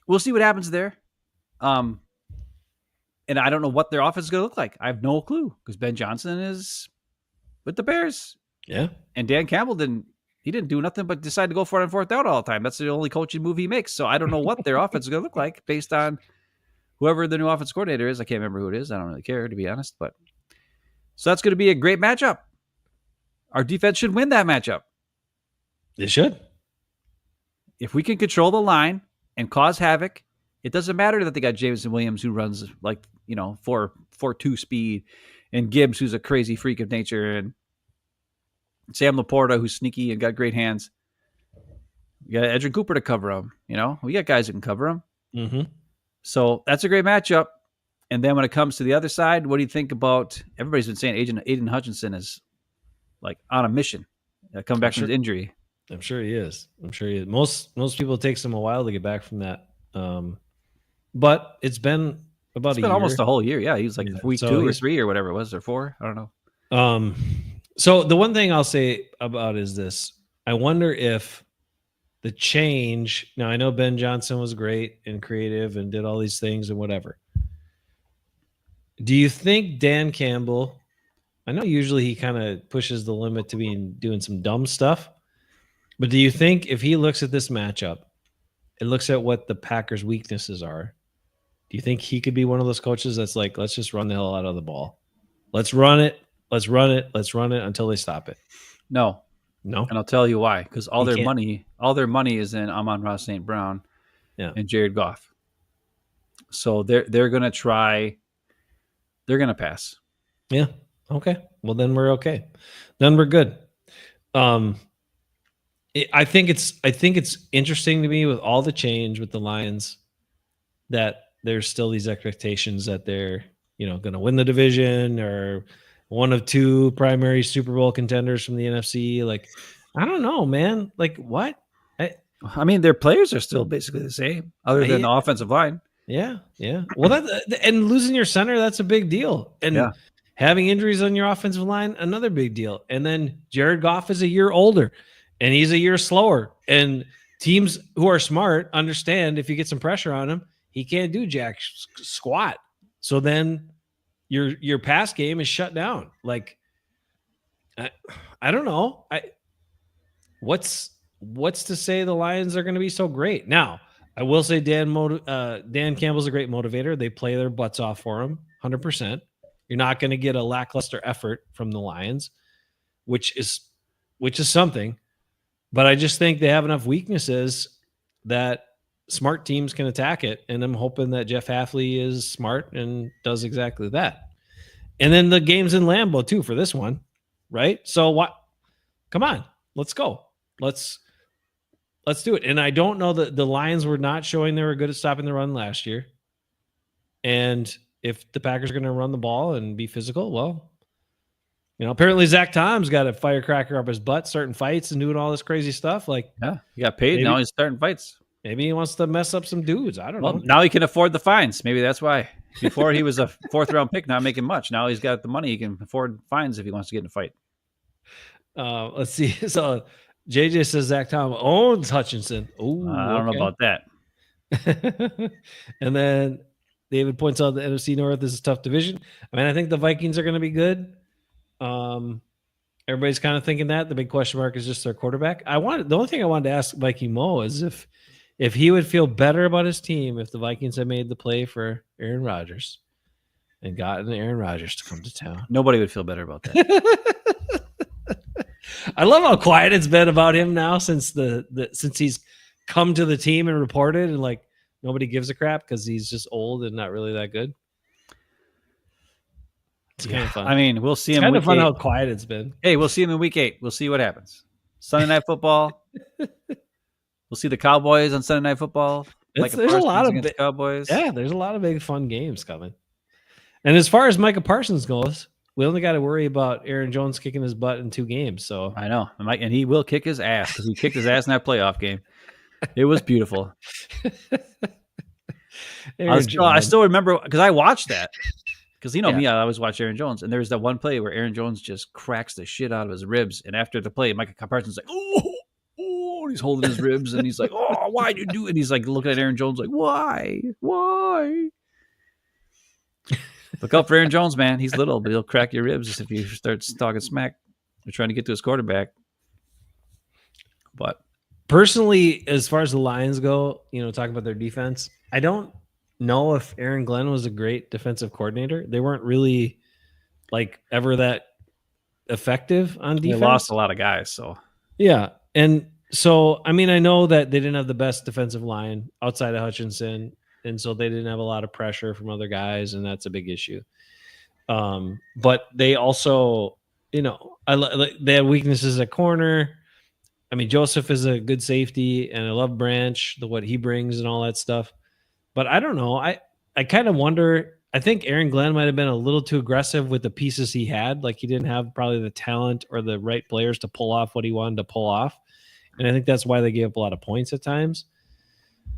we'll see what happens there. And I don't know what their offense is going to look like. I have no clue because Ben Johnson is with the Bears. Yeah. And Dan Campbell didn't do nothing but decide to go for it on fourth down all the time. That's the only coaching move he makes. So I don't know what their offense is going to look like based on whoever the new offense coordinator is. I can't remember who it is. I don't really care, to be honest. But so that's going to be a great matchup. Our defense should win that matchup. They should. If we can control the line and cause havoc, it doesn't matter that they got Jamison Williams who runs like 4.2 speed, and Gibbs who's a crazy freak of nature, and Sam Laporta who's sneaky and got great hands. We got Edgerrin Cooper to cover him. We got guys that can cover him. Mm-hmm. So that's a great matchup. And then when it comes to the other side, what do you think about? Everybody's been saying Aiden Hutchinson is like on a mission, coming back from his injury. I'm sure he is. Most people it takes him a while to get back from that. But it's been about a year. Almost a whole year. Yeah, he was like week 2 or 3 or whatever it was, or 4. I don't know. So the one thing I'll say about is this: I wonder if the change. Now I know Ben Johnson was great and creative and did all these things and whatever. Do you think Dan Campbell? I know usually he kind of pushes the limit to doing some dumb stuff, but do you think if he looks at this matchup and looks at what the Packers' weaknesses are, do you think he could be one of those coaches that's like, let's just run the hell out of the ball, let's run it until they stop it? No. And I'll tell you why. Because all their money is in Amon-Ra St. Brown and Jared Goff. So they're gonna try. They're gonna pass. Yeah. Okay. Well, then we're okay. Then we're good. I think it's interesting to me with all the change with the Lions that there's still these expectations that they're going to win the division or one of 2 primary Super Bowl contenders from the NFC. Like, I don't know, man. Like what? I mean, their players are still basically the same, other than the offensive line. Yeah. Well, and losing your center, that's a big deal. And Yeah. having injuries on your offensive line, another big deal. And then Jared Goff is a year older and he's a year slower. And teams who are smart understand if you get some pressure on him, he can't do jack squat. So then your pass game is shut down. Like I don't know. What's to say the Lions are going to be so great? Now, I will say Dan Campbell's a great motivator. They play their butts off for him, 100%. You're not going to get a lackluster effort from the Lions, which is something. But I just think they have enough weaknesses that smart teams can attack it, and I'm hoping that Jeff Hafley is smart and does exactly that. And then the game's in Lambeau too for this one, right? So what? Come on, let's go. Let's do it. And I don't know that the Lions were not showing they were good at stopping the run last year. And if the Packers are going to run the ball and be physical, well, apparently Zach Tom's got a firecracker up his butt, starting fights and doing all this crazy stuff. Like, yeah, he got paid. Now he's starting fights. Maybe he wants to mess up some dudes. I don't know. Now he can afford the fines. Maybe that's why. Before he was a 4th round pick, not making much. Now he's got the money. He can afford fines if he wants to get in a fight. Let's see. So JJ says Zach Tom owns Hutchinson. Oh, I don't know about that. And then David points out the NFC North is a tough division. I mean, I think the Vikings are going to be good. Everybody's kind of thinking that. The big question mark is just their quarterback. The only thing I wanted to ask Viking Mo is if he would feel better about his team if the Vikings had made the play for Aaron Rodgers and gotten Aaron Rodgers to come to town. Nobody would feel better about that. I love how quiet it's been about him now since since he's come to the team and reported, and like nobody gives a crap because he's just old and not really that good. It's kind of fun. I mean, we'll see him. It's kind of fun how quiet it's been. Hey, we'll see him in week 8. We'll see what happens. Sunday Night Football. We'll see the Cowboys on Sunday Night Football. There's a lot of Cowboys. Yeah, there's a lot of big fun games coming. And as far as Micah Parsons goes, we only got to worry about Aaron Jones kicking his butt in 2 games. So I know, and he will kick his ass because he kicked his ass in that playoff game. It was beautiful. I still remember because I watched that. Because me, I always watch Aaron Jones, and there's that one play where Aaron Jones just cracks the shit out of his ribs, and after the play, Micah Parsons like, oh, he's holding his ribs, and he's like, oh, why'd you do it? And he's like looking at Aaron Jones like, why? Look out for Aaron Jones, man. He's little, but he'll crack your ribs if you start talking smack. You're trying to get to his quarterback. But personally, as far as the Lions go, talking about their defense, I don't know if Aaron Glenn was a great defensive coordinator. They weren't really like ever that effective on defense. They lost a lot of guys, so yeah. And so, I mean, I know that they didn't have the best defensive line outside of Hutchinson, and so they didn't have a lot of pressure from other guys, and that's a big issue. But they also, they have weaknesses at corner. I mean, Joseph is a good safety, and I love Branch, what he brings and all that stuff. But I don't know. I kind of wonder. I think Aaron Glenn might have been a little too aggressive with the pieces he had. Like he didn't have probably the talent or the right players to pull off what he wanted to pull off. And I think that's why they gave up a lot of points at times.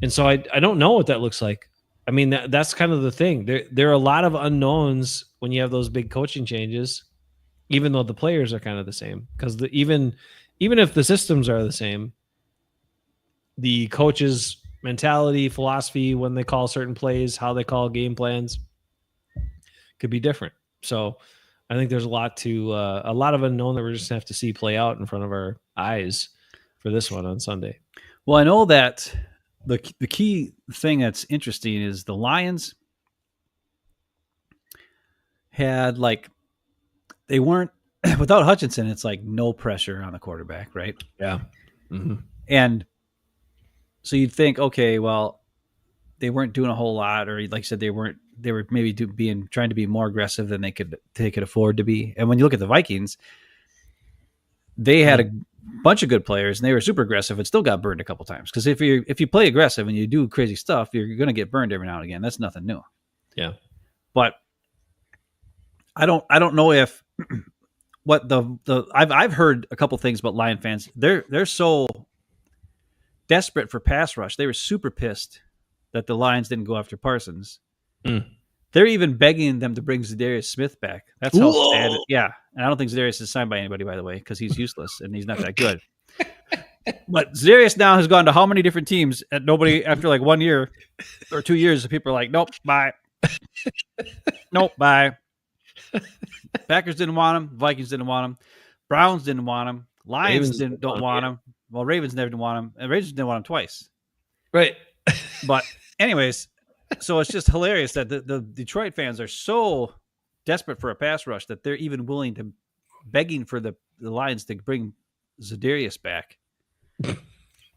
And so I don't know what that looks like. I mean, that's kind of the thing. There are a lot of unknowns when you have those big coaching changes, even though the players are kind of the same. Because even if the systems are the same, the coaches' mentality, philosophy, when they call certain plays, how they call game plans could be different. So I think there's a lot of unknown that we're just gonna have to see play out in front of our eyes for this one on Sunday. Well, I know that the key thing that's interesting is the Lions had they weren't without Hutchinson. It's like no pressure on the quarterback, right? Yeah. Mm-hmm. And so you'd think, okay, well, they weren't doing a whole lot, or like you said, they were maybe trying to be more aggressive than they could afford to be. And when you look at the Vikings, they had a bunch of good players and they were super aggressive and still got burned a couple times. Because if you play aggressive and you do crazy stuff, you're going to get burned every now and again. That's nothing new. Yeah. But I don't know if what I've heard a couple things about Lion fans. They're so desperate for pass rush. They were super pissed that the Lions didn't go after Parsons. Mm. They're even begging them to bring Zadarius Smith back. That's how sad. Yeah, and I don't think Zadarius is signed by anybody, by the way, because he's useless and he's not that good. But Zadarius now has gone to how many different teams, and nobody after like 1 year or 2 years, people are like, nope, bye, nope, bye. Packers didn't want him. Vikings didn't want him. Browns didn't want him. Lions don't want him. Well, Ravens never didn't want him. And Ravens didn't want him twice. Right. But anyways, so it's just hilarious that the Detroit fans are so desperate for a pass rush that they're even willing to begging for the Lions to bring Zadarius back.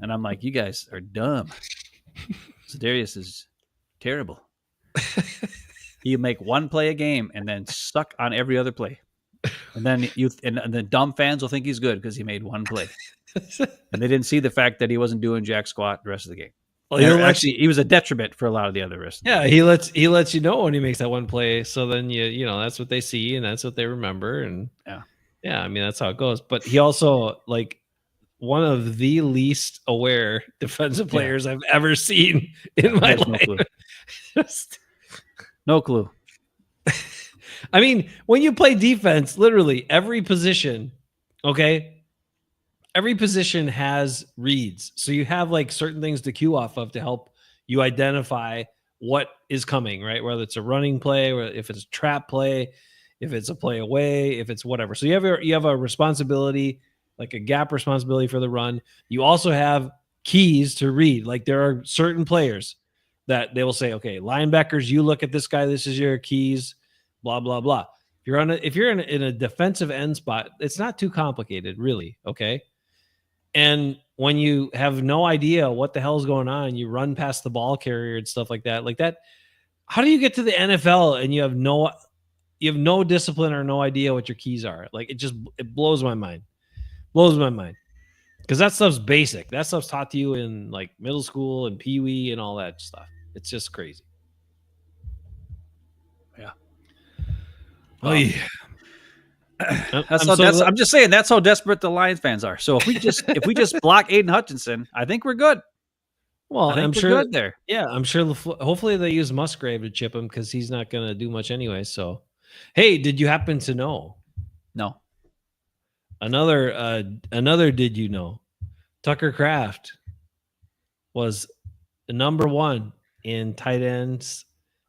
And I'm like, you guys are dumb. Zadarius is terrible. He'll make one play a game and then suck on every other play. And then and the dumb fans will think he's good because he made one play. And they didn't see the fact that he wasn't doing jack squat the rest of the game. Well, he was a detriment for a lot of the other rest. Yeah, he lets you know when he makes that one play. So then you know that's what they see and that's what they remember. And yeah, I mean that's how it goes. But he also like one of the least aware defensive players I've ever seen in my life. No clue. No clue. I mean, when you play defense, literally every position, okay, every position has reads. So you have like certain things to cue off of to help you identify what is coming, right? Whether it's a running play, or if it's a trap play, if it's a play away, if it's whatever. So you have a responsibility, like a gap responsibility for the run. You also have keys to read. Like there are certain players that they will say, okay, linebackers, you look at this guy, this is your keys, blah, blah, blah. If you're in a defensive end spot, it's not too complicated, really, okay? And when you have no idea what the hell's going on, you run past the ball carrier and stuff like that, how do you get to the NFL and you have no discipline or no idea what your keys are? Like it blows my mind. Blows my mind. Because that stuff's basic. That stuff's taught to you in like middle school and Pee-wee and all that stuff. It's just crazy. Yeah. Oh yeah. I'm just saying that's how desperate the Lions fans are. So if we just block Aiden Hutchinson, I think we're good. Well, I'm sure good there. Yeah, I'm sure. Hopefully they use Musgrave to chip him because he's not going to do much anyway. So, hey, did you happen to know? No. Another. Did you know? Tucker Kraft was the number one in tight ends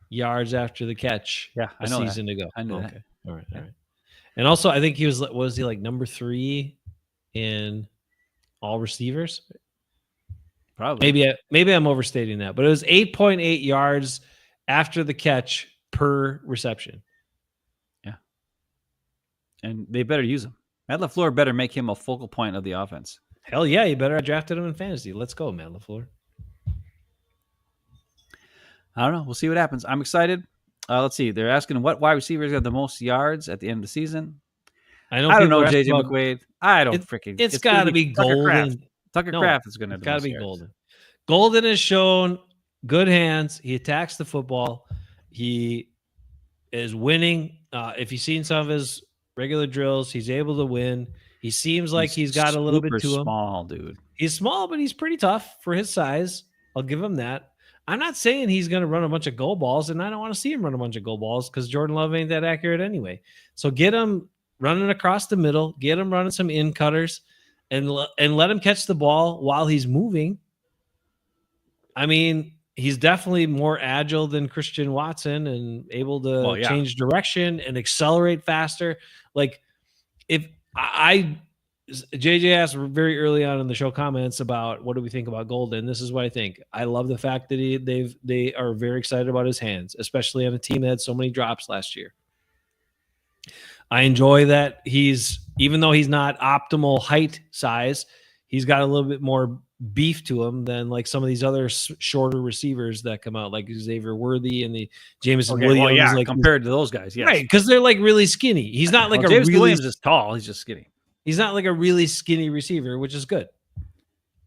yards after the catch. Yeah, I know season that. to go. I know that. All right. And also, I think was he like number 3 in all receivers? Probably. Maybe I'm overstating that, but it was 8.8 yards after the catch per reception. Yeah. And they better use him. Matt LaFleur better make him a focal point of the offense. Hell yeah, you better have drafted him in fantasy. Let's go, Matt LaFleur. I don't know. We'll see what happens. I'm excited. Let's see. They're asking what wide receivers got the most yards at the end of the season. I don't know, JJ McQuaid. I don't freaking. It's got to be Golden. Tucker Kraft is going to. It's got to be Golden. Golden has shown good hands. He attacks the football. He is winning. If you've seen some of his regular drills, he's able to win. He seems like he's got a little bit to him. Small, dude. He's small, but he's pretty tough for his size. I'll give him that. I'm not saying he's going to run a bunch of goal balls, and I don't want to see him run a bunch of goal balls because Jordan Love ain't that accurate anyway. So get him running across the middle, get him running some in cutters, and let him catch the ball while he's moving. I mean, he's definitely more agile than Christian Watson and able to change direction and accelerate faster. Like if JJ asked very early on in the show comments about what do we think about Golden. This is what I think. I love the fact that they are very excited about his hands, especially on a team that had so many drops last year. I enjoy that even though he's not optimal height size, he's got a little bit more beef to him than like some of these other shorter receivers that come out, like Xavier Worthy and the Jameson Williams. Well, yeah, like compared to those guys, yes. Right, because they're like really skinny. He's not like James Williams is tall. He's just skinny. He's not like a really skinny receiver, which is good.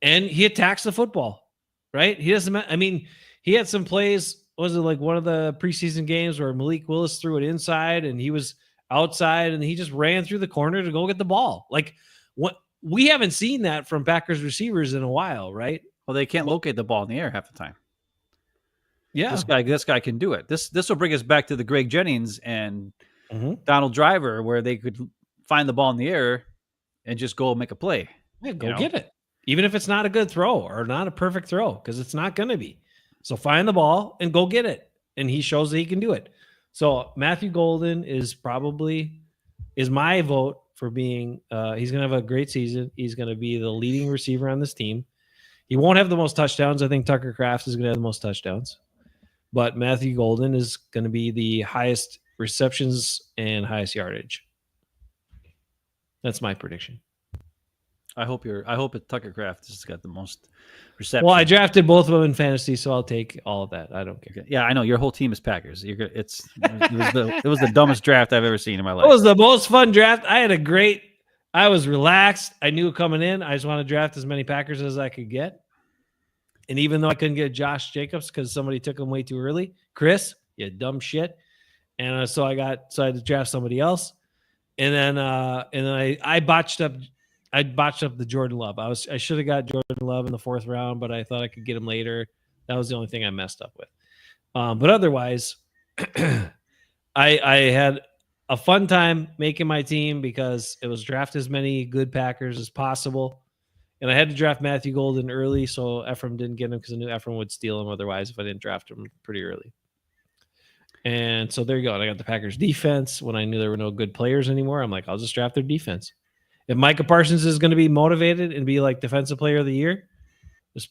And he attacks the football, right? He doesn't. I mean, he had some plays. Was it like one of the preseason games where Malik Willis threw it inside and he was outside, and he just ran through the corner to go get the ball. Like, what, we haven't seen that from Packers receivers in a while, right? Well, they can't locate the ball in the air half the time. Yeah. This guy can do it. This will bring us back to the Greg Jennings and Donald Driver, where they could find the ball in the air and just go make a play. Yeah, go get it. Even if it's not a good throw or not a perfect throw, because it's not going to be. So find the ball and go get it. And he shows that he can do it. So Matthew Golden is my vote for being, he's going to have a great season. He's going to be the leading receiver on this team. He won't have the most touchdowns. I think Tucker Kraft is going to have the most touchdowns. But Matthew Golden is going to be the highest receptions and highest yardage. That's my prediction. I hope Tucker Kraft has got the most reception. Well, I drafted both of them in fantasy, so I'll take all of that. I don't care. Yeah, I know your whole team is Packers. It was the dumbest draft I've ever seen in my life. It was the most fun draft. I was relaxed. I knew coming in, I just want to draft as many Packers as I could get. And even though I couldn't get Josh Jacobs because somebody took him way too early, Chris, you dumb shit. And so I had to draft somebody else. And then I botched up the Jordan Love. I should have got Jordan Love in the 4th round, but I thought I could get him later. That was the only thing I messed up with. But otherwise, I had a fun time making my team because it was draft as many good Packers as possible. And I had to draft Matthew Golden early, so Ephraim didn't get him because I knew Ephraim would steal him otherwise if I didn't draft him pretty early. And so there you go. And I got the Packers defense when I knew there were no good players anymore. I'm like, I'll just draft their defense. If Micah Parsons is going to be motivated and be like defensive player of the year, this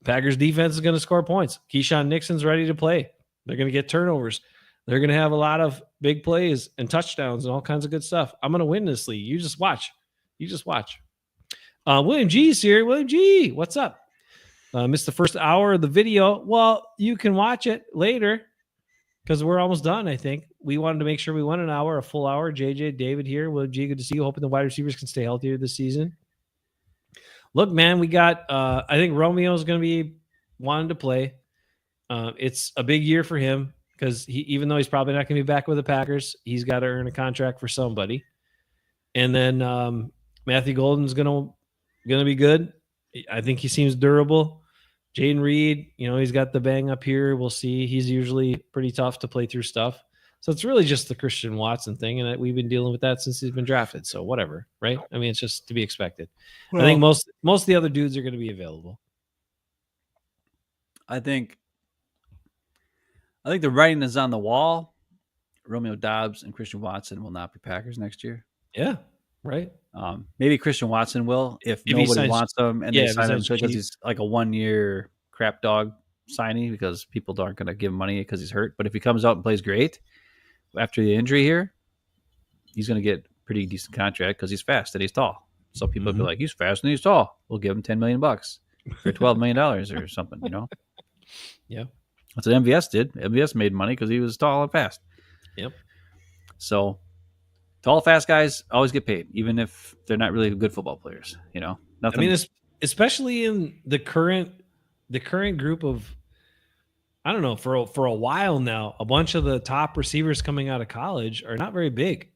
Packers defense is going to score points. Keyshawn Nixon's ready to play. They're going to get turnovers. They're going to have a lot of big plays and touchdowns and all kinds of good stuff. I'm going to win this league. You just watch. William G's here. William G, what's up? Missed the first hour of the video. Well, you can watch it later because we're almost done, I think. We wanted to make sure we went an hour, a full hour. JJ, David here. William G, good to see you. Hoping the wide receivers can stay healthier this season. Look, man, we got, I think Romeo's going to be wanting to play. It's a big year for him because even though he's probably not going to be back with the Packers, he's got to earn a contract for somebody. And then Matthew Golden's going to be good. I think he seems durable. Jaden Reed, he's got the bang up here. We'll see. He's usually pretty tough to play through stuff. So it's really just the Christian Watson thing, and we've been dealing with that since he's been drafted. So whatever, right? I mean, it's just to be expected. Well, I think most of the other dudes are going to be available. I think the writing is on the wall. Romeo Doubs and Christian Watson will not be Packers next year. Yeah, right. Maybe Christian Watson will if nobody wants him and they sign him because he's like a 1-year crap dog signing because people aren't going to give him money because he's hurt. But if he comes out and plays great after the injury here, he's going to get a pretty decent contract because he's fast and he's tall. So people will be like, he's fast and he's tall. We'll give him $10 million or $12 million or something, Yeah. That's what MVS did. MVS made money because he was tall and fast. Yep. So tall, fast guys always get paid, even if they're not really good football players. Nothing. I mean, especially in the current group of, I don't know, for a while now, a bunch of the top receivers coming out of college are not very big.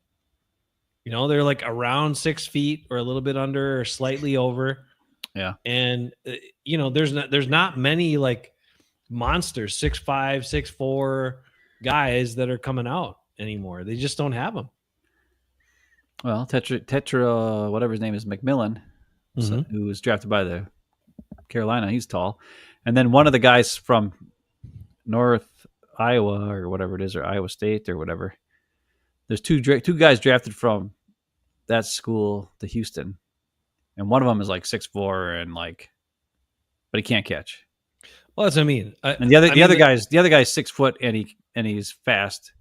They're like around 6 feet or a little bit under or slightly over. Yeah. And there's not many like monsters, 6'5", 6'4" guys that are coming out anymore. They just don't have them. Well, Tetra, whatever his name is, McMillan, who was drafted by the Carolina, he's tall. And then one of the guys from North Iowa or whatever it is, or Iowa State or whatever. There's two guys drafted from that school to Houston, and one of them is like 6'4" and but he can't catch. Well, that's what I mean. And the other guy's 6 foot and he's fast.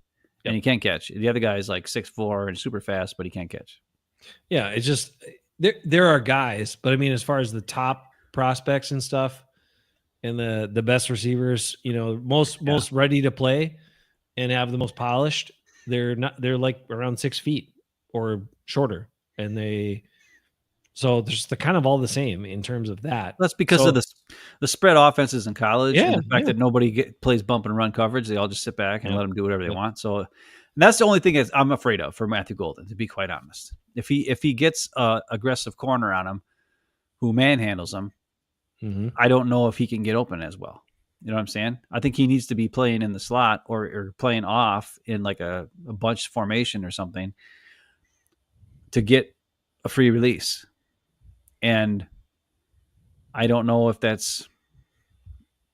And he can't catch. The other guy is like 6'4" and super fast, but he can't catch. Yeah, it's just there are guys, but I mean, as far as the top prospects and stuff, and the best receivers, most ready to play and have the most polished, they're like around 6 feet or shorter, and so there's the kind of all the same in terms of that. That's because of the spread offenses in college and the fact that nobody plays bump and run coverage. They all just sit back and let them do whatever they want. So And that's the only thing is I'm afraid of for Matthew Golden, to be quite honest. If he gets a aggressive corner on him who manhandles him, I don't know if he can get open as well. You know what I'm saying? I think he needs to be playing in the slot or playing off in like a bunch formation or something to get a free release. And I don't know if that's,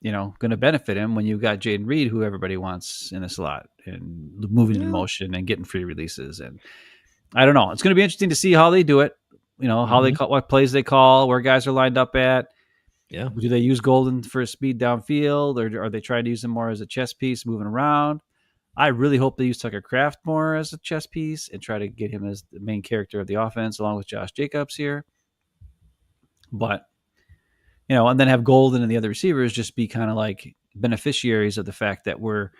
going to benefit him when you've got Jaden Reed, who everybody wants in the slot and moving in motion and getting free releases. And I don't know. It's going to be interesting to see how they do it. How they call, what plays they call, where guys are lined up at. Yeah. Do they use Golden for speed downfield, or are they trying to use him more as a chess piece moving around? I really hope they use Tucker Kraft more as a chess piece and try to get him as the main character of the offense along with Josh Jacobs here. But, and then have Golden and the other receivers just be kind of like beneficiaries of the fact that we're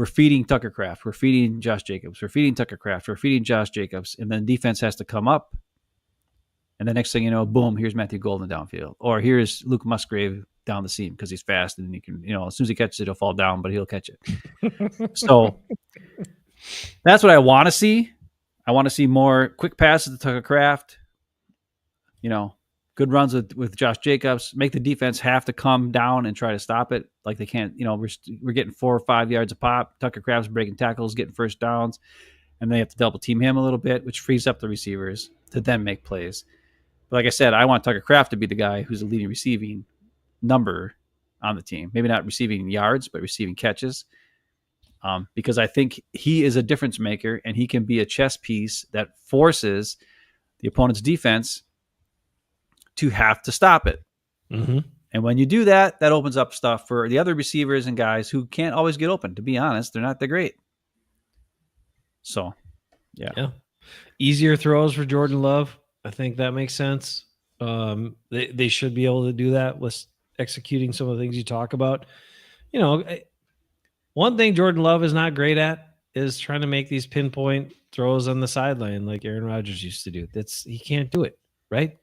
feeding Tucker Kraft, we're feeding Josh Jacobs, we're feeding Tucker Kraft, we're feeding Josh Jacobs, and then defense has to come up. And the next thing you know, boom, here's Matthew Golden downfield. Or here's Luke Musgrave down the seam because he's fast and he can, as soon as he catches it, he'll fall down, but he'll catch it. So that's what I want to see. I want to see more quick passes to Tucker Kraft, good runs with Josh Jacobs, make the defense have to come down and try to stop it. Like they can't, we're getting 4 or 5 yards a pop. Tucker Kraft's breaking tackles, getting first downs, and they have to double team him a little bit, which frees up the receivers to then make plays. But like I said, I want Tucker Kraft to be the guy who's the leading receiving number on the team. Maybe not receiving yards, but receiving catches. Because I think he is a difference maker and he can be a chess piece that forces the opponent's defense to have to stop it. And when you do that, that opens up stuff for the other receivers and guys who can't always get open. To be honest, they're not that great. So, yeah. Easier throws for Jordan Love. I think that makes sense. They should be able to do that with executing some of the things you talk about. One thing Jordan Love is not great at is trying to make these pinpoint throws on the sideline like Aaron Rodgers used to do. He can't do it, right?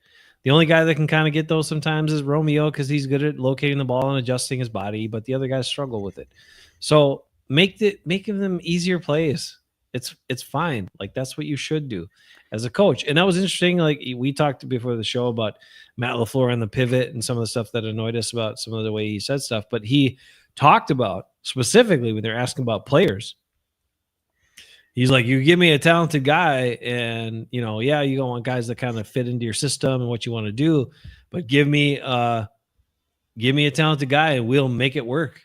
The only guy that can kind of get those sometimes is Romeo because he's good at locating the ball and adjusting his body, but the other guys struggle with it. So making them easier plays. It's fine. Like that's what you should do as a coach. And that was interesting. Like we talked before the show about Matt LaFleur and the pivot and some of the stuff that annoyed us about some of the way he said stuff. But he talked about specifically when they're asking about players. He's like, you give me a talented guy and, you don't want guys that kind of fit into your system and what you want to do, but give me a talented guy and we'll make it work.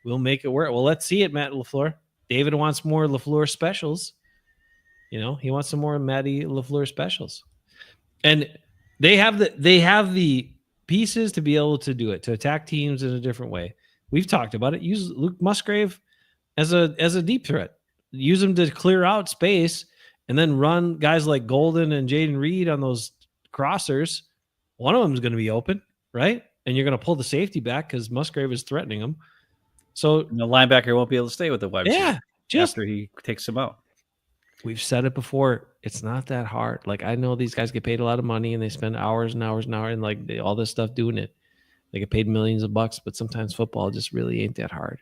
We'll make it work. Well, let's see it, Matt LaFleur. David wants more LaFleur specials. He wants some more Matty LaFleur specials. And they have the pieces to be able to do it, to attack teams in a different way. We've talked about it. Use Luke Musgrave as a deep threat. Use him to clear out space and then run guys like Golden and Jaden Reed on those crossers. One of them is going to be open, right? And you're going to pull the safety back because Musgrave is threatening him. So the linebacker won't be able to stay with the wide receiver after he takes him out. We've said it before. It's not that hard. Like I know these guys get paid a lot of money and they spend hours and hours and hours and like all this stuff doing it. They get paid millions of bucks, but sometimes football just really ain't that hard.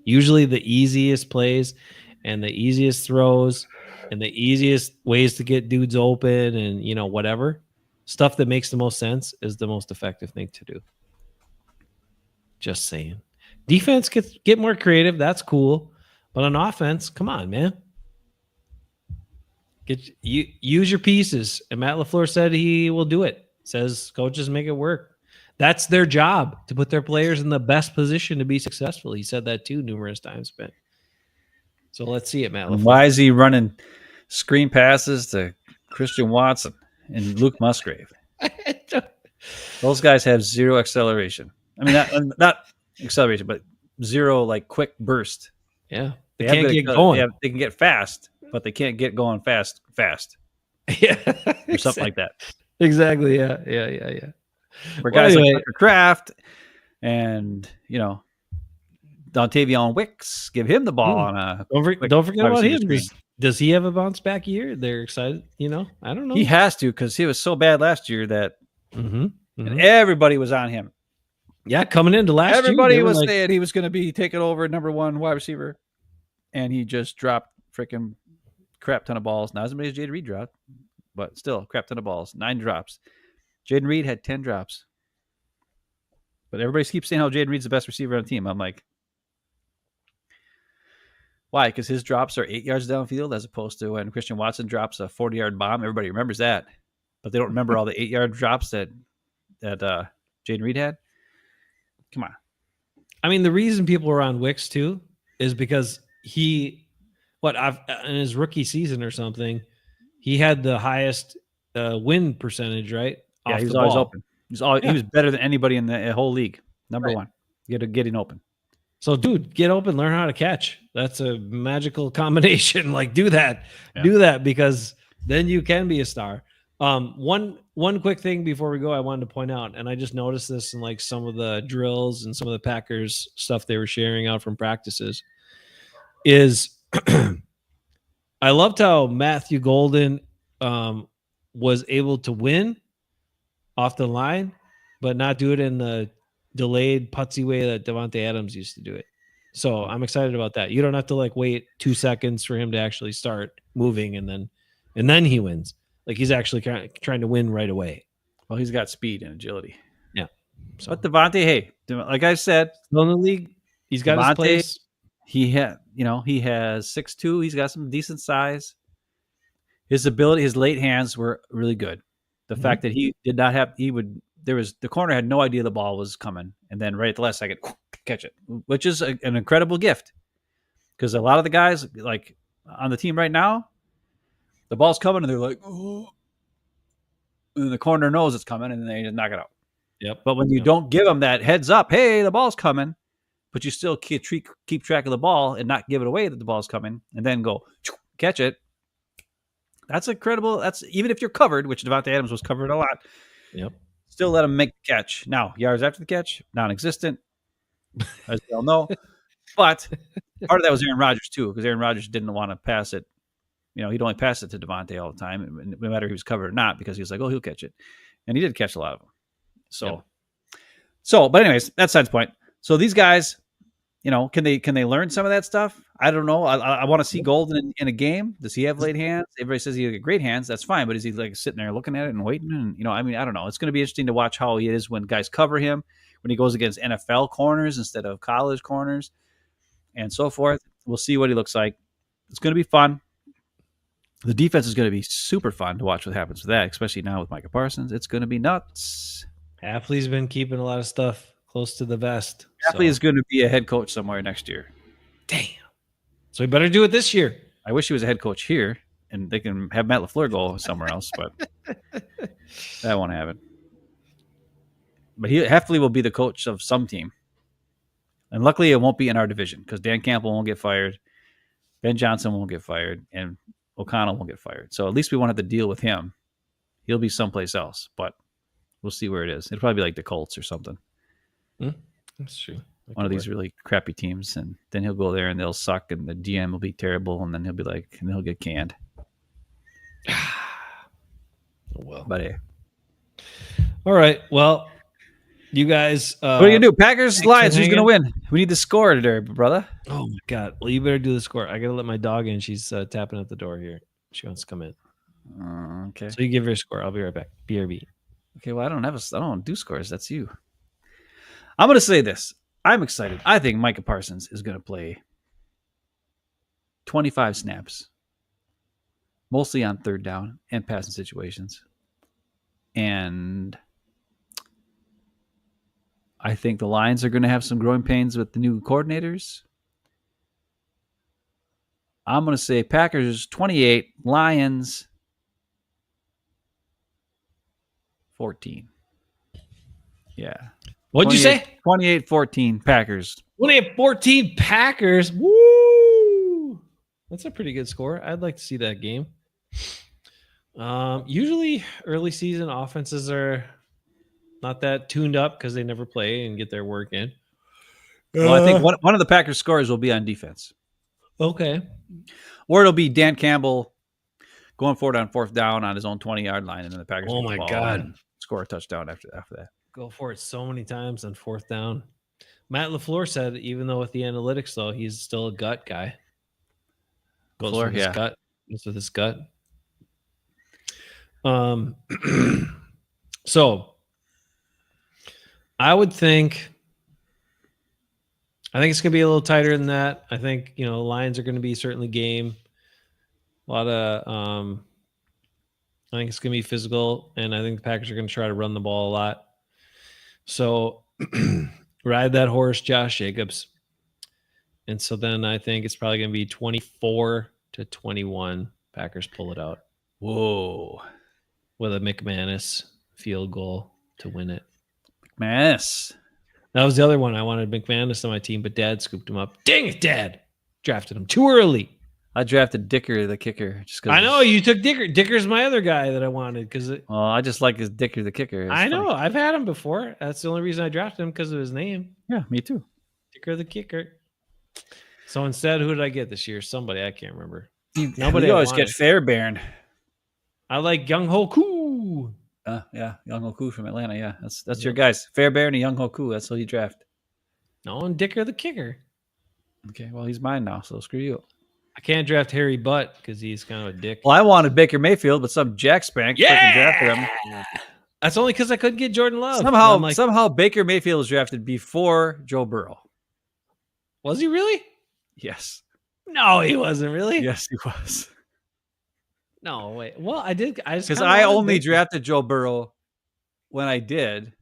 Usually the easiest plays and the easiest throws and the easiest ways to get dudes open and, whatever stuff that makes the most sense is the most effective thing to do. Just saying. Defense get more creative. That's cool. But on offense, come on, man. Use your pieces. And Matt LaFleur said he will do it. Says coaches make it work. That's their job, to put their players in the best position to be successful. He said that too numerous times, Ben. So let's see it, Matt LaFleur. Why is he running screen passes to Christian Watson and Luke Musgrave? Those guys have zero acceleration. I mean, not acceleration, but zero like quick burst. Yeah, they can't get going. They can get fast, but they can't get going fast. Yeah, or something like that. Exactly. Yeah. For guys like Tucker Kraft and Dontavion Wicks, give him the ball on a. Don't forget about him. Does he have a bounce back year? They're excited. I don't know. He has to because he was so bad last year that and everybody was on him. Yeah, coming into last year, everybody was saying he was going to be taking over number one wide receiver, and he just dropped freaking crap ton of balls. Not as many as Jaden Reed dropped, but still crap ton of balls. 9 drops. Jaden Reed had 10 drops. But everybody keeps saying how Jaden Reed's the best receiver on the team. I'm like, why? Because his drops are 8 yards downfield as opposed to when Christian Watson drops a 40-yard bomb. Everybody remembers that, but they don't remember all the 8-yard drops that Jaden Reed had. Come on. I mean, the reason people were on Wicks too is because in his rookie season or something, he had the highest win percentage, right? Yeah, he was always open. He was better than anybody in the whole league. Number one, getting open. So, dude, get open, learn how to catch. That's a magical combination. Like, do that, because then you can be a star. One quick thing before we go, I wanted to point out, and I just noticed this in like some of the drills and some of the Packers stuff they were sharing out from practices, is I loved how Matthew Golden was able to win off the line, but not do it in the delayed putsy way that Devontae Adams used to do it. So I'm excited about that. You don't have to like wait 2 seconds for him to actually start moving and then he wins. Like he's actually kind of trying to win right away. Well, he's got speed and agility. Yeah. So. But Devontae, hey, like I said, still in the league, he's got his place. He has 6'2". He's got some decent size. His ability, his late hands were really good. The fact that he did not have, the corner had no idea the ball was coming, and then right at the last second, catch it, which is an incredible gift. Because a lot of the guys like on the team right now, the ball's coming and they're like, oh, and the corner knows it's coming, and then they just knock it out. Yep. But when you don't give them that heads up, hey, the ball's coming, but you still keep track of the ball and not give it away that the ball's coming, and then go catch it. That's incredible. That's even if you're covered, which Devontae Adams was covered a lot. Yep. Still let him make the catch. Now, yards after the catch, non-existent, as we all know. But part of that was Aaron Rodgers too, because Aaron Rodgers didn't want to pass it. He'd only pass it to Devontae all the time, no matter if he was covered or not, because he was like, "Oh, he'll catch it," and he did catch a lot of them. But anyways, that's side's point. So these guys, can they learn some of that stuff? I don't know. I want to see Golden in a game. Does he have late hands? Everybody says he has great hands. That's fine. But is he like sitting there looking at it and waiting? And I don't know. It's going to be interesting to watch how he is when guys cover him, when he goes against NFL corners instead of college corners, and so forth. We'll see what he looks like. It's going to be fun. The defense is going to be super fun to watch what happens with that, especially now with Micah Parsons. It's going to be nuts. Hafley's been keeping a lot of stuff close to the vest. Hafley is going to be a head coach somewhere next year. Damn. So we better do it this year. I wish he was a head coach here, and they can have Matt LaFleur go somewhere else, but that won't happen. But Hafley will be the coach of some team. And luckily, it won't be in our division because Dan Campbell won't get fired, Ben Johnson won't get fired, and O'Connell won't get fired. So at least we won't have to deal with him. He'll be someplace else, but we'll see where it is. It'll probably be like the Colts or something. That's true. One of these really crappy teams, and then he'll go there and they'll suck, and the GM will be terrible, and then he'll be like, and he'll get canned. Well, but hey, all right. Well, you guys, what are you gonna do? Packers, Lions. Who's gonna win? We need the score today, brother. Oh my god! Well, you better do the score. I gotta let my dog in. She's tapping at the door here. She wants to come in. Okay. So you give her a score. I'll be right back. BRB. Okay. Well, I don't do scores. That's you. I'm gonna say this. I'm excited. I think Micah Parsons is going to play 25 snaps, mostly on third down and passing situations. And I think the Lions are going to have some growing pains with the new coordinators. I'm going to say Packers 28, Lions 14. Yeah. What'd you say? 28-14 Packers. 28-14 Packers. Woo! That's a pretty good score. I'd like to see that game. Usually early season offenses are not that tuned up because they never play and get their work in. Well, I think one of the Packers scores will be on defense. Okay. Or it'll be Dan Campbell going forward on fourth down on his own 20-yard line, and then the Packers oh my God, score a touchdown after that. Go for it so many times on fourth down. Matt LaFleur said, even though with the analytics, though, he's still a gut guy. Goes Floor, with his yeah. gut. Goes with his gut. So I would think. I think it's going to be a little tighter than that. I think the Lions are going to be certainly game. A lot of. I think it's going to be physical, and I think the Packers are going to try to run the ball a lot. So ride that horse, Josh Jacobs. And so then I think it's probably going to be 24-21. Packers pull it out. Whoa. With a McManus field goal to win it. McManus. That was the other one. I wanted McManus on my team, but Dad scooped him up. Dang it, Dad. Drafted him too early. I drafted Dicker, the kicker. Just I know you took Dicker. Dicker's my other guy that I wanted well, I just like his Dicker, the kicker. I know. I've had him before. That's the only reason I drafted him, because of his name. Yeah, me too. Dicker, the kicker. So instead, who did I get this year? Somebody I can't remember. Nobody always get Fairbairn. I like Young Ho Koo. Yeah, Young Ho Koo from Atlanta. Yeah, that's your guys. Fairbairn and Young Ho Koo. That's who you draft. No, and Dicker the kicker. Okay, well he's mine now, so screw you. I can't draft Harry Butt because he's kind of a dick. Well, I wanted Baker Mayfield, but some Jack Spank freaking drafted him. That's only because I couldn't get Jordan Love. Somehow Baker Mayfield was drafted before Joe Burrow. Was he really? Yes. No, he wasn't really. Yes, he was. No, wait. Well, I did. Because I only drafted Joe Burrow when I did,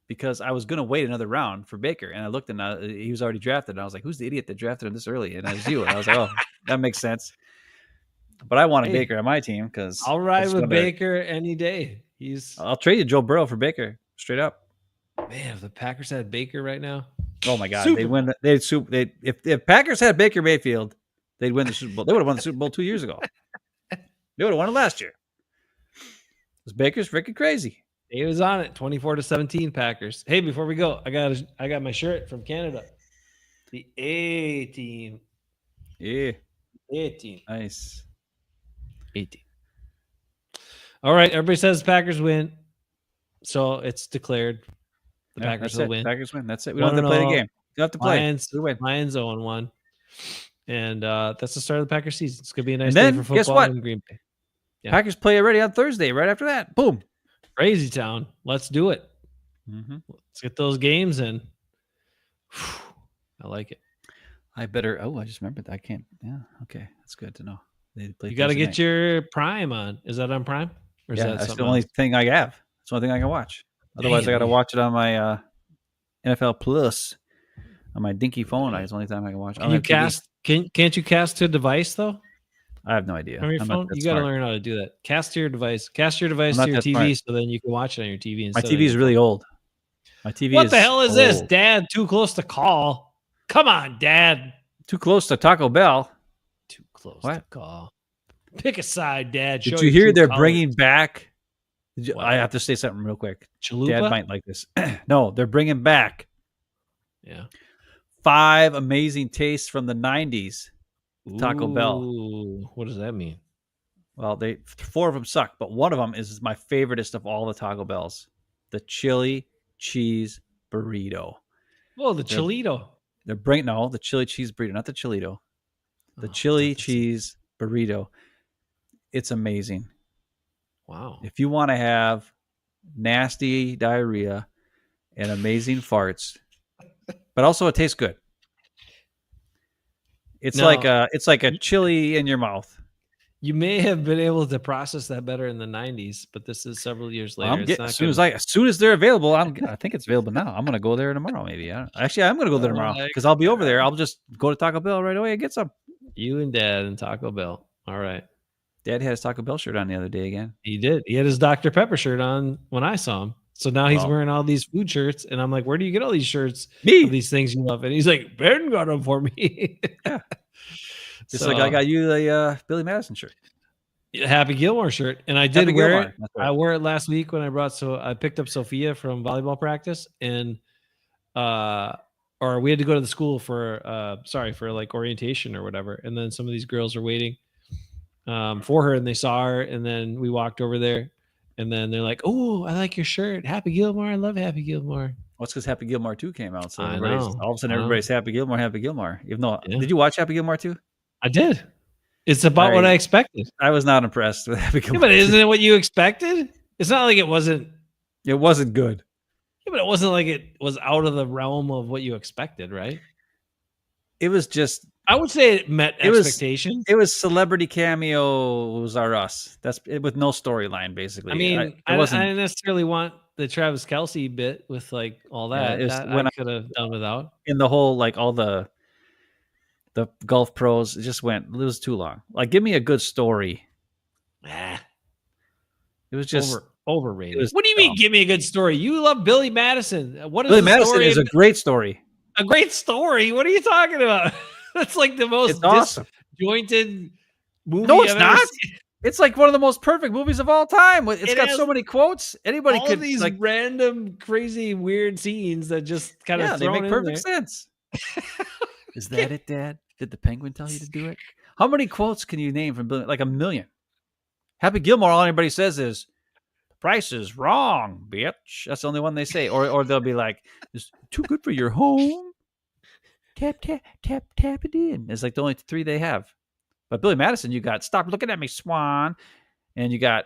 because I was going to wait another round for Baker, and I looked and he was already drafted, and I was like, "Who's the idiot that drafted him this early?" And I was you, and I was like, "Oh, that makes sense." But I wanted Baker on my team because I'll ride with Baker any day. I'll trade you Joe Burrow for Baker straight up. Man, if the Packers had Baker right now, oh my God, they'd win. If Packers had Baker Mayfield, they'd win the Super Bowl. They would have won the Super Bowl 2 years ago. They would have won it last year. Because Baker's freaking crazy. He was on it, 24-17 Packers. Hey, before we go, I got my shirt from Canada. The A team. Yeah. A team. Nice. 18. All right, everybody says Packers win. So it's declared. The Packers will win. Packers win. That's it. We don't have to play the game. You have to play. Lions 0-1. And that's the start of the Packers season. It's going to be a nice day for football guess what? in Green Bay. Yeah. Packers play already on Thursday, right after that. Boom. Crazy town. Let's do it. Mm-hmm. Let's get those games in. I like it. I just remembered that. I can't. Yeah. Okay. That's good to know. You got to get your Prime on. Is that on Prime? Or is that's the only thing I have. It's the only thing I can watch. Otherwise, I got to watch it on my NFL Plus on my dinky phone. It's the only time I can watch. Can you cast? Can't you cast to a device though? I have no idea. From your phone? You got to learn how to do that. Cast to your device. Cast your device to your TV, so then you can watch it on your TV. My TV is really old. My TV. What the hell is this, Dad? Too close to call. Come on, Dad. Too close to Taco Bell. Too close to call. Pick a side, Dad. Did you hear they're bringing back? I have to say something real quick. Chalupa? Dad might like this. No, they're bringing back. Yeah. 5 amazing tastes from the 90s. Taco Bell. What does that mean? Well, 4 of them suck, but one of them is my favoriteest of all the Taco Bells. The chili cheese burrito. Oh, the Chilito. They're bringing the chili cheese burrito, not the Chilito. The chili cheese burrito. It's amazing. Wow. If you want to have nasty diarrhea and amazing farts, but also it tastes good. It's like a chili in your mouth. You may have been able to process that better in the 90s, but this is several years later. As soon as they're available, I think it's available now. I'm going to go there tomorrow. Maybe. I'm going to go there tomorrow because I'll be over there. I'll just go to Taco Bell right away and get some. You and Dad and Taco Bell. All right. Dad had his Taco Bell shirt on the other day again. He did. He had his Dr. Pepper shirt on when I saw him. So now he's wearing all these food shirts, and I'm like, "Where do you get all these shirts? Me, these things you love?" And he's like, "Ben got them for me." Yeah. Just like I got you the Billy Madison shirt, Happy Gilmore shirt, and I did wear it. Right. I wore it last week when I picked up Sophia from volleyball practice, and or we had to go to the school for like orientation or whatever, and then some of these girls are waiting for her, and they saw her, and then we walked over there. And then they're like, "Oh, I like your shirt, Happy Gilmore. I love Happy Gilmore." Well, it's because Happy Gilmore 2 came out, so all of a sudden everybody's Happy Gilmore, Happy Gilmore. Even though, did you watch Happy Gilmore 2? I did. It's about what I expected. I was not impressed with Happy Yeah, Gilmore but 2. isn't it what you expected? It's not like it wasn't. It wasn't good. Yeah, but it wasn't like it was out of the realm of what you expected, right? It was just. I would say it met expectations. It was celebrity cameos are us. That's it, with no storyline, basically. I mean, I wasn't. didn't necessarily want the Travis Kelce bit with like all that. It was That when I could have done without. in the whole like all the golf pros, it just went. It was too long. Like, give me a good story. Ah, It was just overrated. was What do you mean? Give me a good story. You love Billy Madison. What is Billy the Madison story? is a great story. A great story. What are you talking about? That's like the most It's awesome. disjointed movie. No, it's I've ever not. seen. It's like one of the most perfect movies of all time. It's It got has so many quotes. Anybody all could of these like. random, crazy, weird scenes that just kind of They make perfect there. sense. Is that it, Dad? Did the Penguin tell you to do it? How many quotes can you name from Billy? Like a million. Happy Gilmore, all anybody says is, "The price is wrong, bitch." That's the only one they say. Or they'll be like, "It's too good for your home. Tap, tap, tap, tap it in." It's like the only 3 they have. But Billy Madison, you got "Stop Looking at Me, Swan," and you got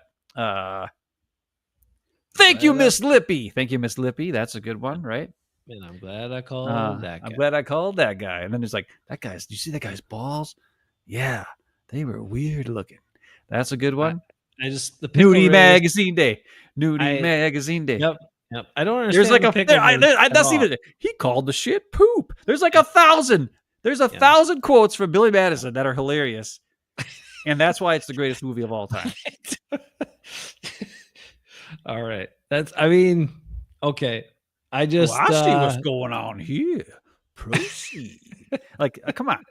"Thank you, Miss Lippy." Thank you, Miss Lippy. That's a good one, right? And I'm glad I called that guy. I'm glad I called that guy. And then it's like, "That guy's. Do you see that guy's balls? Yeah, they were weird looking." That's a good one. I just the Nudie Magazine Day. Nudie Magazine Day. Yep. I don't understand. There's like that's even. He called the shit poop. There's like 1,000. There's 1,000 quotes from Billy Madison that are hilarious, and that's why it's the greatest movie of all time. All right. That's. I mean, okay. I just I see what's going on here. Proceed. Like, come on.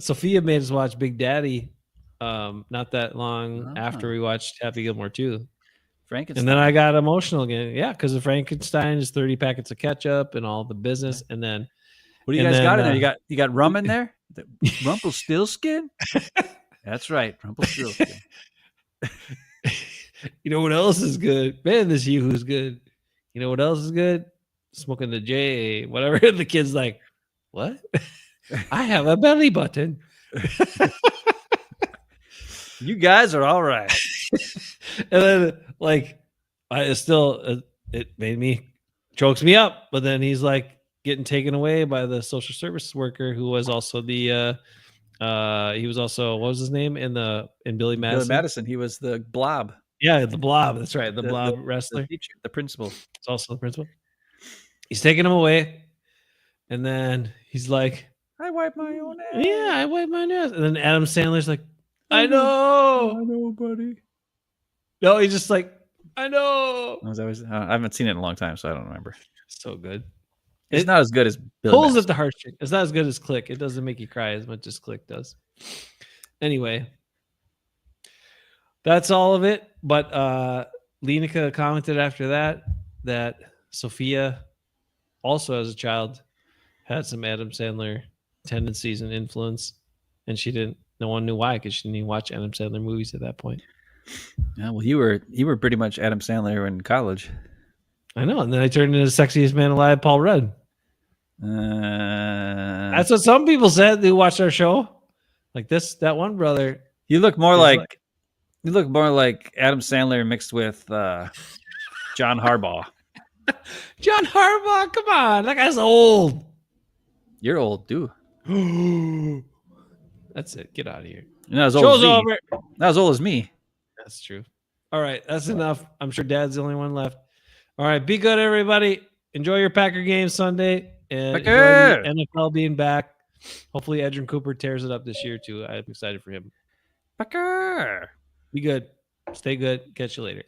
Sophia made us watch Big Daddy not that long after we watched Happy Gilmore 2. Frankenstein. And then I got emotional again. Yeah, because of Frankenstein is 30 packets of ketchup and all the business. And then what do you guys got in there? You got rum in there? Rumpelstiltskin? That's right. Rumpelstiltskin. You know what else is good? Man, this you who's good. You know what else is good? Smoking the J, whatever. The kid's like, what? I have a belly button. You guys are all right. And then, like, it made me, chokes me up. But then he's like getting taken away by the social service worker who was also he was also, what was his name in Billy Madison? Billy Madison. He was the Blob. Yeah, the Blob. That's right. The Blob wrestler. The teacher, the principal. It's also the principal. He's taking him away. And then he's like, I wipe my own ass. Yeah, I wipe my ass. And then Adam Sandler's like, I know, buddy. No, he's just like, I know. I haven't seen it in a long time, so I don't remember. So good. It's not as good as Billy pulls Madison. at the heartstrings. It's not as good as Click. It doesn't make you cry as much as Click does. Anyway, that's all of it. But Lineker commented after that Sophia also as a child had some Adam Sandler tendencies and influence, and no one knew why, because she didn't even watch Adam Sandler movies at that point. Yeah, well, you were pretty much Adam Sandler in college. I know, and then I turned into the sexiest man alive, Paul Rudd. That's what some people said who watched our show. Like that one brother. You look more like Adam Sandler mixed with John Harbaugh. John Harbaugh, come on, that guy's old. You're old, too. That's it. Get out of here. Not as old as me. Not as old as me. That's true. All right, that's enough. I'm sure Dad's the only one left. All right, be good, everybody. Enjoy your Packer game Sunday, and enjoy the NFL being back. Hopefully, Edgerrin Cooper tears it up this year too. I'm excited for him. Packer. Be good. Stay good. Catch you later.